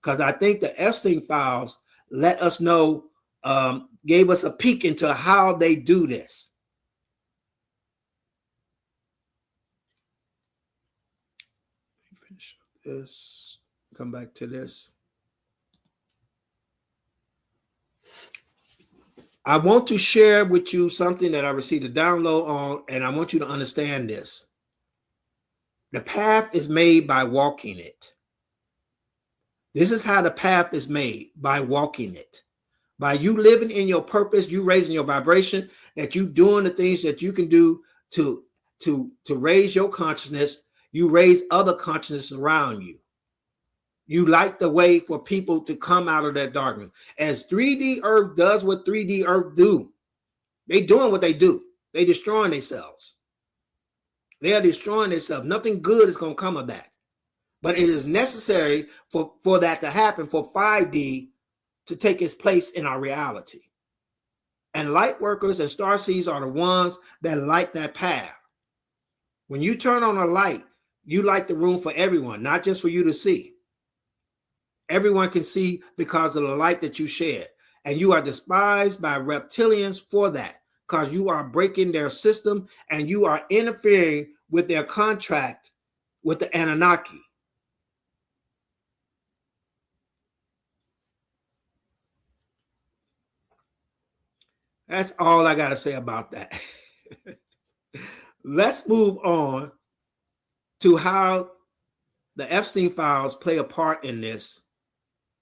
Because I think the Epstein files let us know, gave us a peek into how they do this. Finish this, come back to this. I want to share with you something that I received a download on, and I want you to understand this. The path is made by walking it. This is how the path is made, by walking it. By you living in your purpose, you raising your vibration, that you doing the things that you can do to raise your consciousness. You raise other consciousness around you. You light the way for people to come out of that darkness. As 3D Earth does what 3D Earth do, they doing what they do. They destroying themselves. They are destroying themselves. Nothing good is going to come of that. But it is necessary for that to happen, for 5D to take its place in our reality. And light workers and starseeds are the ones that light that path. When you turn on a light, you light the room for everyone, not just for you to see. Everyone can see because of the light that you shed. And you are despised by reptilians for that, because you are breaking their system and you are interfering with their contract with the Anunnaki. That's all I got to say about that. Let's move on to how the Epstein files play a part in this.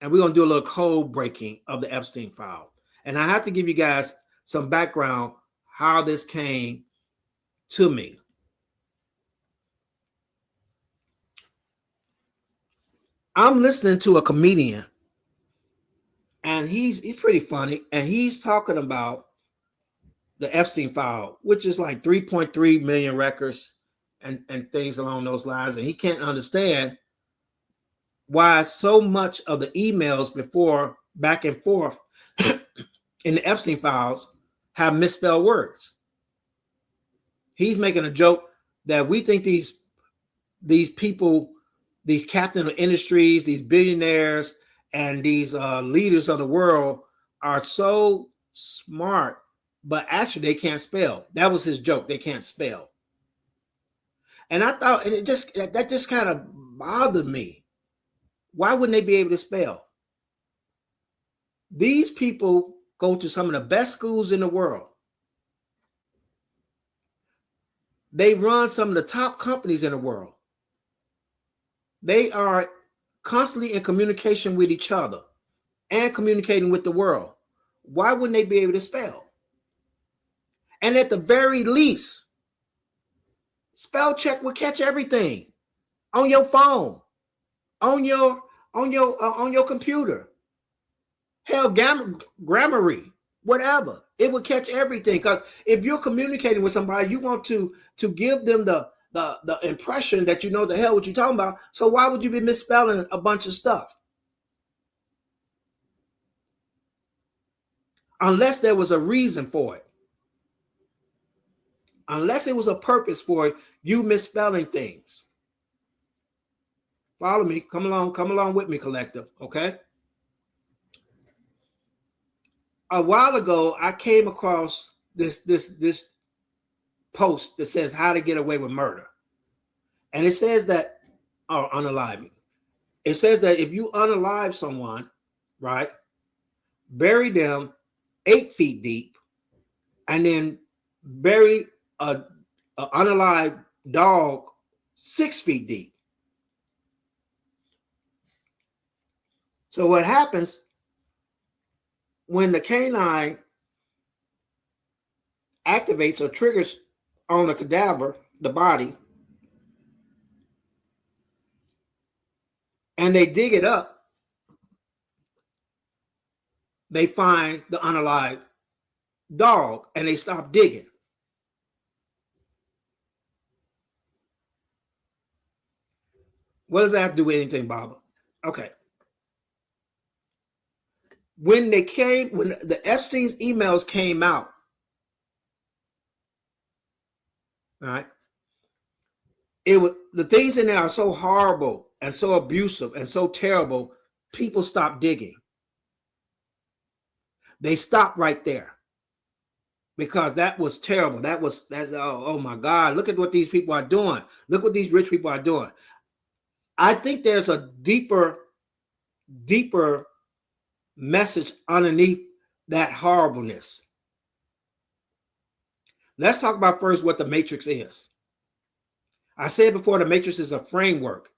And we're going to do a little code breaking of the Epstein file. And I have to give you guys some background how this came to me. I'm listening to a comedian, and he's pretty funny, and he's talking about the Epstein file, which is like 3.3 million records and things along those lines. And he can't understand why so much of the emails before, back and forth in the Epstein files, have misspelled words. He's making a joke that we think these people, these captain of industries, these billionaires, and these leaders of the world are so smart, but actually they can't spell. That was his joke. They can't spell. And I thought, and that just kind of bothered me. Why wouldn't they be able to spell? These people go to some of the best schools in the world. They run some of the top companies in the world. They are constantly in communication with each other and communicating with the world. Why wouldn't they be able to spell? And at the very least, spell check will catch everything on your phone, on your computer. Hell, Grammarly, whatever. It will catch everything. Because if you're communicating with somebody, you want to give them the impression that you know the hell what you're talking about. So why would you be misspelling a bunch of stuff? Unless there was a reason for it. Unless it was a purpose for you misspelling things. Follow me. Come along with me, collective. Okay. A while ago, I came across this post that says how to get away with murder. And it says that, or unaliving. It says that if you unalive someone, right, bury them 8 feet deep, and then bury a unalived dog 6 feet deep. So what happens when the canine activates or triggers on a cadaver, the body, and they dig it up, they find the unalived dog and they stop digging. What does that have to do with anything, Baba? Okay. When the Epstein's emails came out, all right, the things in there are so horrible and so abusive and so terrible, people stopped digging. They stopped right there because that was terrible. That's oh my God, look at what these people are doing. Look what these rich people are doing. I think there's a deeper message underneath that horribleness. Let's talk about first what the matrix is. I said before, the matrix is a framework.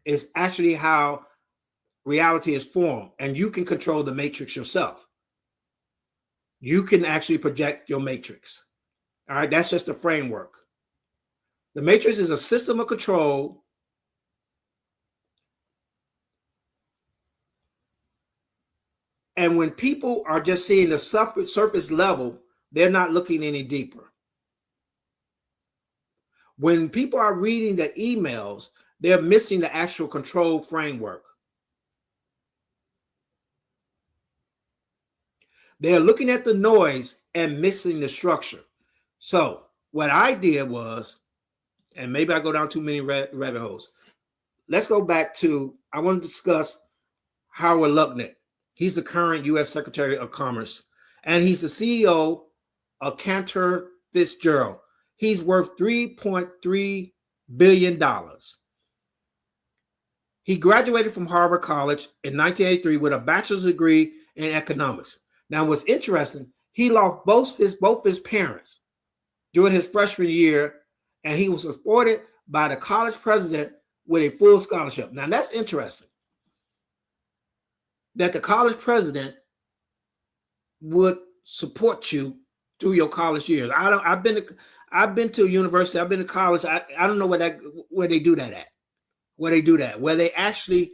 It's actually how reality is formed, and you can control the matrix yourself. You can actually project your matrix. All right, that's just a framework. The matrix is a system of control and when people are just seeing the surface level, they're not looking any deeper. When people are reading the emails, they're missing the actual control framework. They're looking at the noise and missing the structure. So what I did was, and maybe I go down too many rabbit holes. Let's go back to, I want to discuss Howard Lutnick. He's the current U.S. Secretary of Commerce, and he's the CEO of Cantor Fitzgerald. He's worth $3.3 billion. He graduated from Harvard College in 1983 with a bachelor's degree in economics. Now, what's interesting, he lost both his parents during his freshman year, and he was supported by the college president with a full scholarship. Now, that's interesting, that the college president would support you through your college years. I've been to a university, I've been to college. I don't know where they do that at. Where they actually,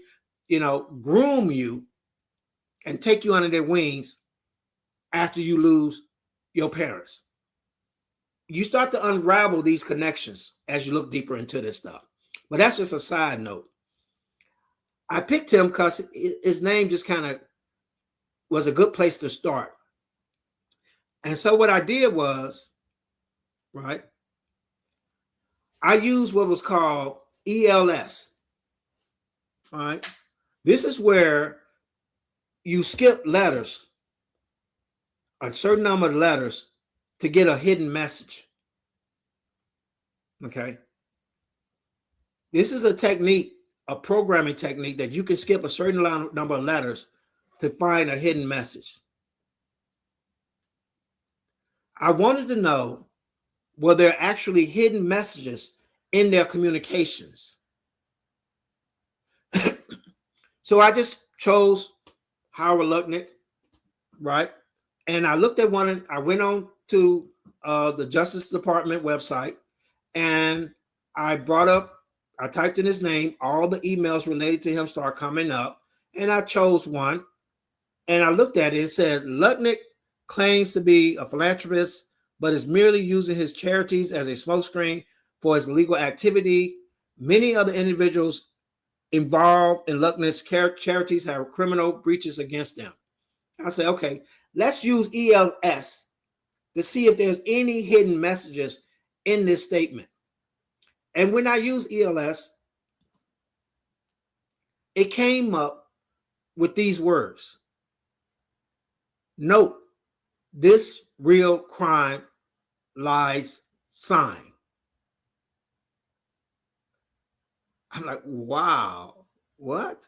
groom you and take you under their wings after you lose your parents. You start to unravel these connections as you look deeper into this stuff. But that's just a side note. I picked him because his name just kind of was a good place to start. And so what I did was, right, I used what was called ELS. All right. This is where you skip letters a certain number of letters to get a hidden message. Okay. This is a technique, a programming technique that you can skip a certain number of letters to find a hidden message. I wanted to know, were there actually hidden messages in their communications? So I just chose Howard Lutnick, right? And I looked at one, and I went on to the Justice Department website, and I typed in his name, all the emails related to him start coming up, and I chose one, and I looked at it. It said, Lutnick claims to be a philanthropist, but is merely using his charities as a smokescreen for his legal activity. Many other individuals involved in Lutnick's charities have criminal breaches against them. I said, okay, let's use ELS to see if there's any hidden messages in this statement. And when I use ELS, it came up with these words. Note, this real crime lies sign. I'm like, wow, what?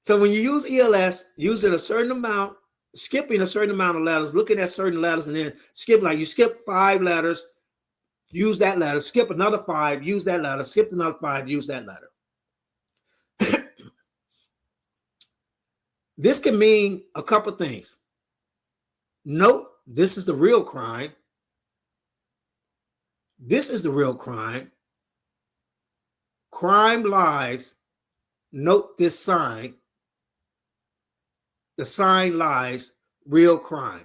So when you use ELS, using a certain amount, skipping a certain amount of letters, looking at certain letters, and then skip, like you skip 5 letters, use that letter, skip another 5, use that letter, skip another 5, use that letter. This can mean a couple things. Note, this is the real crime. This is the real crime. Crime lies. Note this sign. The sign lies, real crime.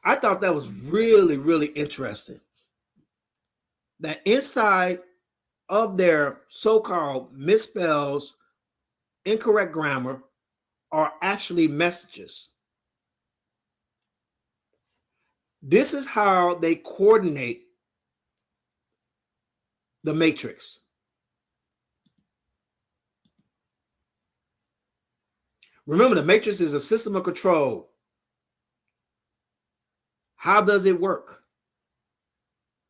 I thought that was really, really interesting. That inside of their so-called misspells, incorrect grammar, are actually messages. This is how they coordinate the matrix. Remember, the matrix is a system of control. How does it work?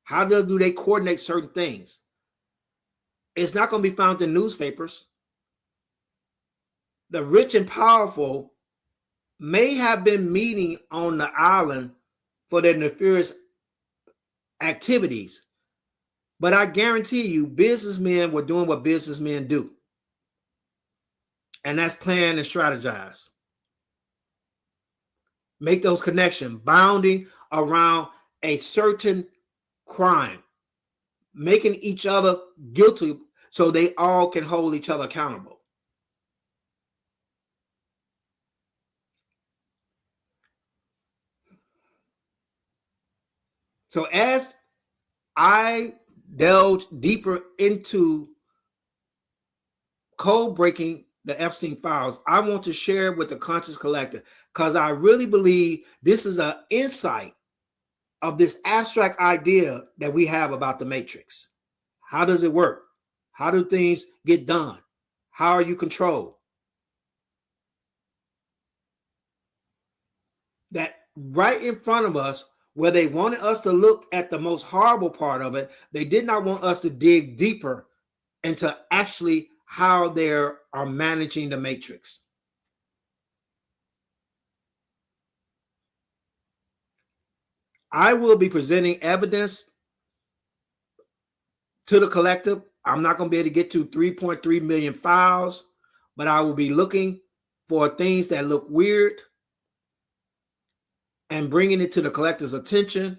How do they coordinate certain things? It's not going to be found in newspapers. The rich and powerful may have been meeting on the island for their nefarious activities, but I guarantee you, businessmen were doing what businessmen do, and that's plan and strategize. Make those connections, bounding around a certain crime, making each other guilty so they all can hold each other accountable. So as I delve deeper into code breaking the Epstein files, I want to share with the conscious collective, because I really believe this is an insight of this abstract idea that we have about the matrix. How does it work? How do things get done? How are you controlled? That right in front of us, where they wanted us to look at the most horrible part of it, they did not want us to dig deeper into actually how they are managing the matrix. I will be presenting evidence to the collective. I'm not going to be able to get to 3.3 million files, but I will be looking for things that look weird and bringing it to the collective's attention.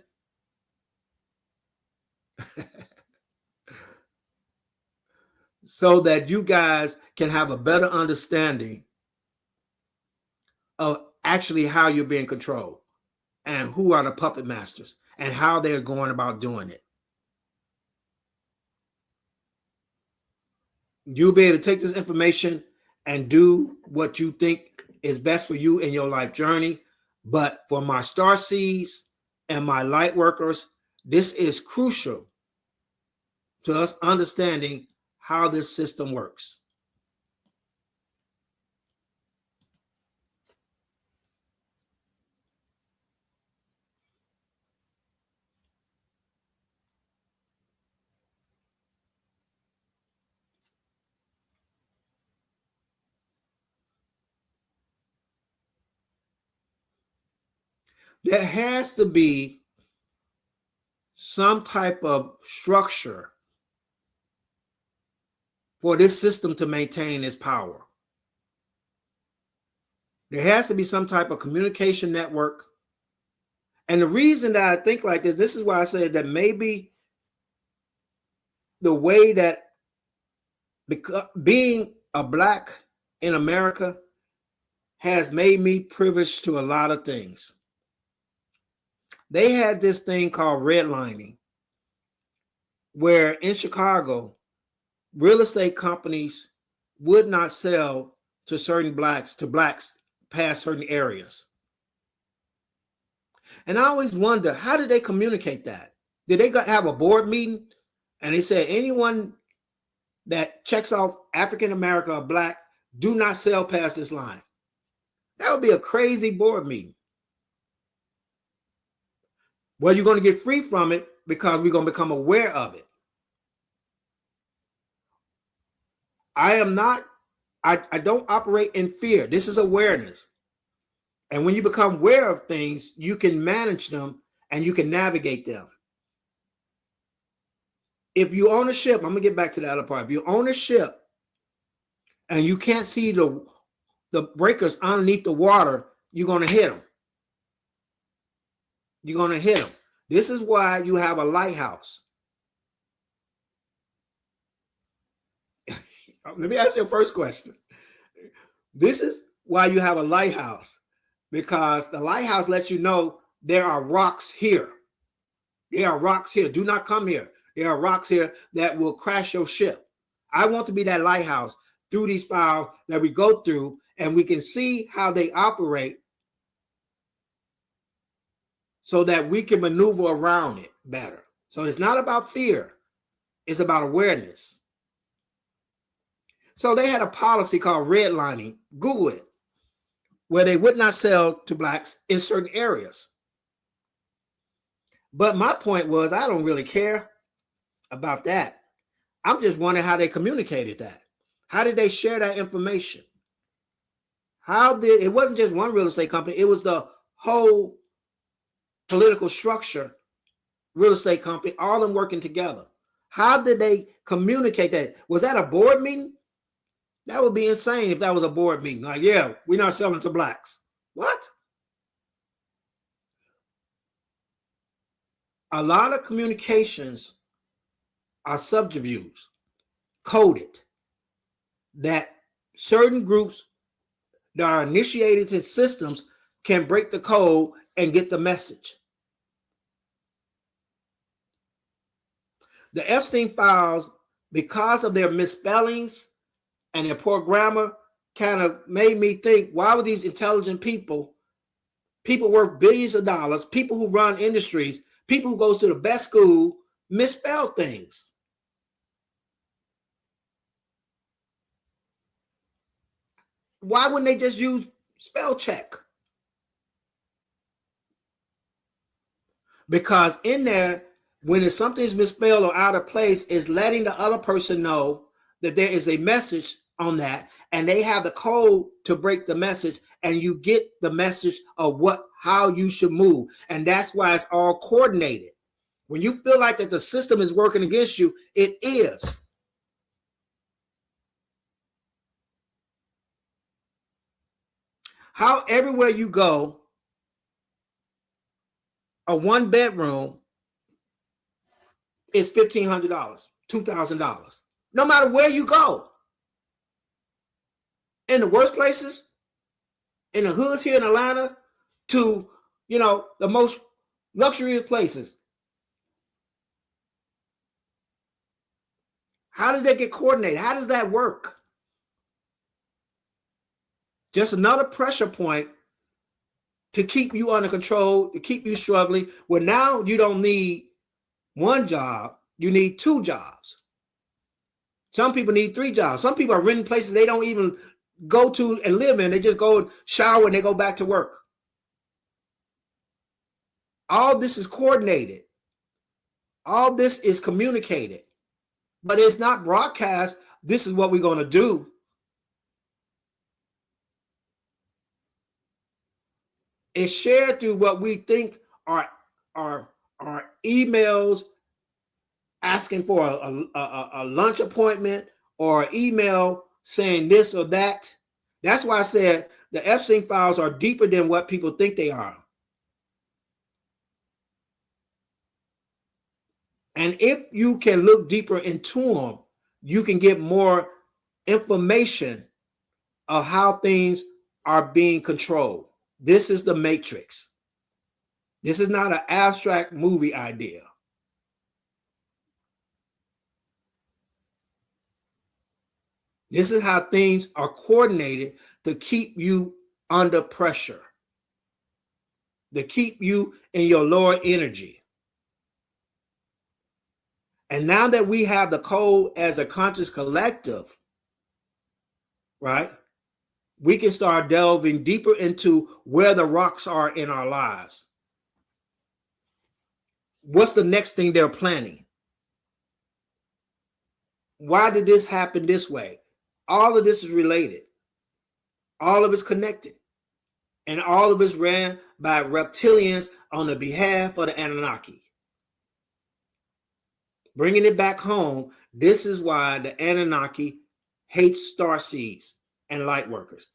So that you guys can have a better understanding of actually how you're being controlled and who are the puppet masters and how they're going about doing it. You'll be able to take this information and do what you think is best for you in your life journey. But for my star seeds and my light workers, this is crucial to us understanding how this system works. There has to be some type of structure for this system to maintain its power. There has to be some type of communication network. And the reason that I think like this is why I said that maybe the way that being a Black in America has made me privileged to a lot of things. They had this thing called redlining, where in Chicago, real estate companies would not sell to certain blacks past certain areas. And I always wonder, how did they communicate that? Did they have a board meeting and they said anyone that checks off African American or Black, do not sell past this line? That would be a crazy board meeting. Well, you're going to get free from it because we're going to become aware of it. I don't operate in fear. This is awareness. And when you become aware of things, you can manage them and you can navigate them. If you own a ship, I'm going to get back to the other part. If you own a ship and you can't see the breakers underneath the water, you're going to hit them. You're going to hit them. This is why you have a lighthouse. Let me ask you a first question. This is why you have a lighthouse, because the lighthouse lets you know there are rocks here. There are rocks here. Do not come here. There are rocks here that will crash your ship. I want to be that lighthouse through these files that we go through, and we can see how they operate so that we can maneuver around it better. So it's not about fear. It's about awareness. So they had a policy called redlining, Google it, where they would not sell to blacks in certain areas. But my point was, I don't really care about that. I'm just wondering how they communicated that. How did they share that information? It wasn't just one real estate company, it was the whole political structure, real estate company, all of them working together. How did they communicate that? Was that a board meeting? That would be insane if that was a board meeting. Like, yeah, we're not selling to blacks. What? A lot of communications are subterfuge, coded, that certain groups that are initiated in systems can break the code and get the message. The Epstein files, because of their misspellings and their poor grammar, kind of made me think, why would these intelligent people worth billions of dollars, people who run industries, people who goes to the best school, misspell things? Why wouldn't they just use spell check? Because in there, when something's misspelled or out of place, is letting the other person know that there is a message on that, and they have the code to break the message, and you get the message of how you should move. And that's why it's all coordinated. When you feel like that the system is working against you, it is. How everywhere you go, a one bedroom is $1,500, $2,000. No matter where you go. In the worst places, in the hoods here in Atlanta, to, the most luxurious places. How does that get coordinated? How does that work? Just another pressure point to keep you under control, to keep you struggling. Well, now you don't need one job, you need two jobs. Some people need three jobs. Some people are renting places they don't even go to and live in. They just go and shower and they go back to work. All this is coordinated. All this is communicated, but it's not broadcast. This is what we're going to do. It's shared through what we think are emails asking for a lunch appointment, or email saying this or that. That's why I said the Epstein files are deeper than what people think they are. And if you can look deeper into them, you can get more information of how things are being controlled. This is the Matrix. This is not an abstract movie idea. This is how things are coordinated to keep you under pressure, to keep you in your lower energy. And now that we have the code as a conscious collective, right, we can start delving deeper into where the rocks are in our lives. What's the next thing they're planning? Why did this happen this way? All of this is related. All of it's connected. And all of it's ran by reptilians on the behalf of the Anunnaki. Bringing it back home, this is why the Anunnaki hates starseeds and light workers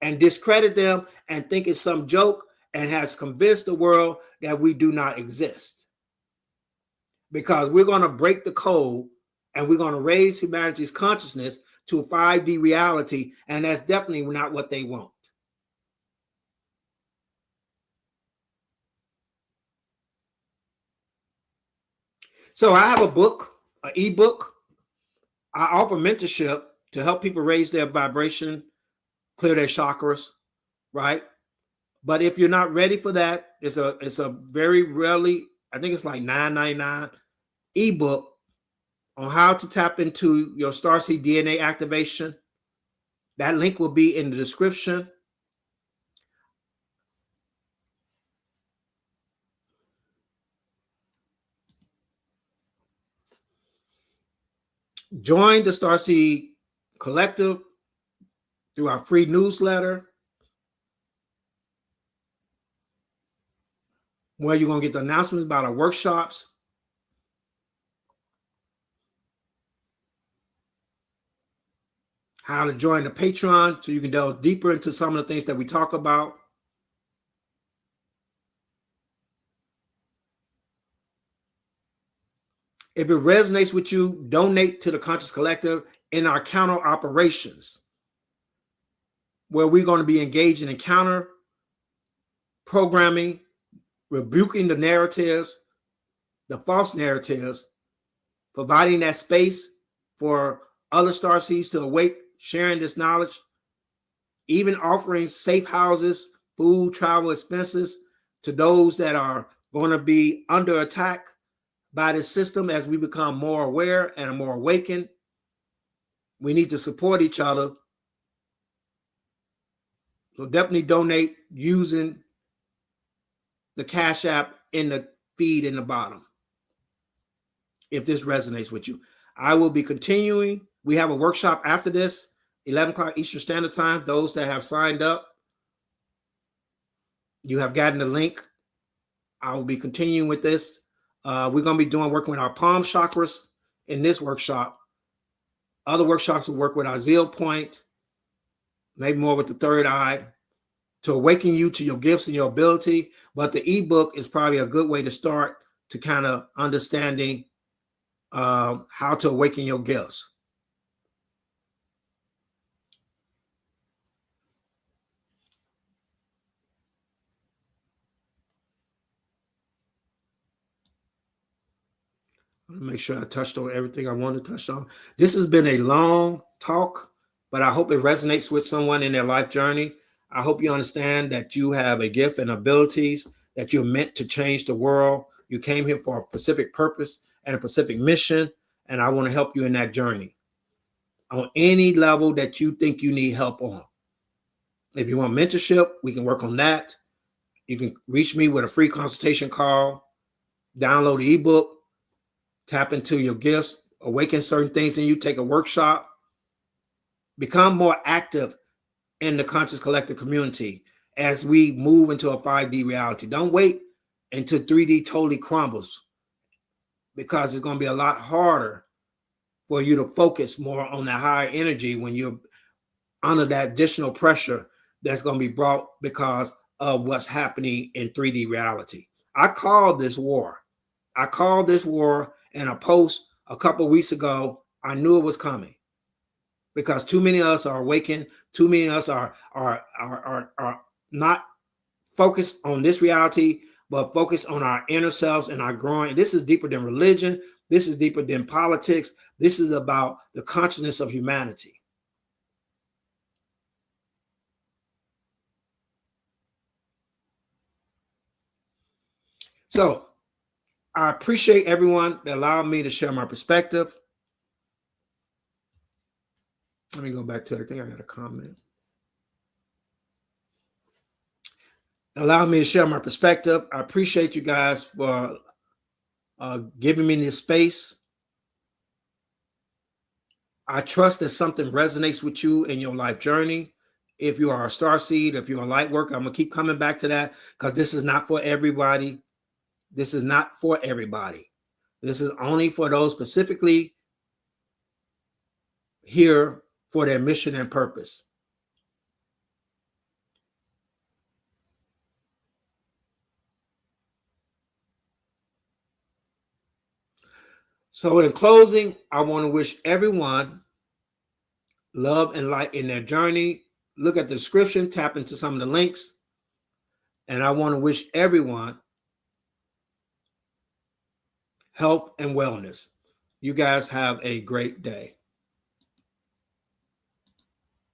and discredit them and think it's some joke, and has convinced the world that we do not exist. Because we're going to break the code and we're going to raise humanity's consciousness to a 5D reality, and that's definitely not what they want. So I have a book, an ebook. I offer mentorship to help people raise their vibration, clear their chakras, right? But if you're not ready for that, it's a very rarely, I think it's like $9.99 ebook on how to tap into your Starseed DNA activation. That link will be in the description. Join the Starseed Collective through our free newsletter, where you're going to get the announcements about our workshops. How to join the Patreon so you can delve deeper into some of the things that we talk about. If it resonates with you, donate to the Conscious Collective in our counter operations, where we're going to be engaging in counter programming, rebuking the narratives, the false narratives, providing that space for other starseeds to awake, sharing this knowledge, even offering safe houses, food, travel expenses to those that are going to be under attack by this system. As we become more aware and more awakened, we need to support each other. So definitely donate using the Cash App in the feed in the bottom, if this resonates with you. I will be continuing. We have a workshop after this, 11 o'clock Eastern Standard Time. Those that have signed up, you have gotten the link. I will be continuing with this. We're going to be working with our palm chakras in this workshop. Other workshops will work with our zeal point, maybe more with the third eye, to awaken you to your gifts and your ability. But the ebook is probably a good way to start to kind of understanding how to awaken your gifts. Make sure I touched on everything I wanted to touch on. This has been a long talk, but I hope it resonates with someone in their life journey. I hope you understand that you have a gift and abilities, that you're meant to change the world. You came here for a specific purpose and a specific mission, and I want to help you in that journey on any level that you think you need help on. If you want mentorship, we can work on that. You can reach me with a free consultation call, download the ebook, tap into your gifts, awaken certain things in you, take a workshop, become more active in the conscious collective community as we move into a 5D reality. Don't wait until 3D totally crumbles, because it's going to be a lot harder for you to focus more on that higher energy when you're under that additional pressure that's going to be brought because of what's happening in 3D reality. I called this war. I called this war in a post a couple of weeks ago. I knew it was coming because too many of us are awakened. Too many of us are not focused on this reality, but focused on our inner selves and our growing. This is deeper than religion. This is deeper than politics. This is about the consciousness of humanity. So I appreciate everyone that allowed me to share my perspective. Let me go back to, I think I got a comment. Allow me to share my perspective. I appreciate you guys for giving me this space. I trust that something resonates with you in your life journey. If you are a starseed, if you're a light worker, I'm going to keep coming back to that because this is not for everybody. This is not for everybody. This is only for those specifically here for their mission and purpose. So in closing, I want to wish everyone love and light in their journey. Look at the description, tap into some of the links. And I want to wish everyone health and wellness. You guys have a great day.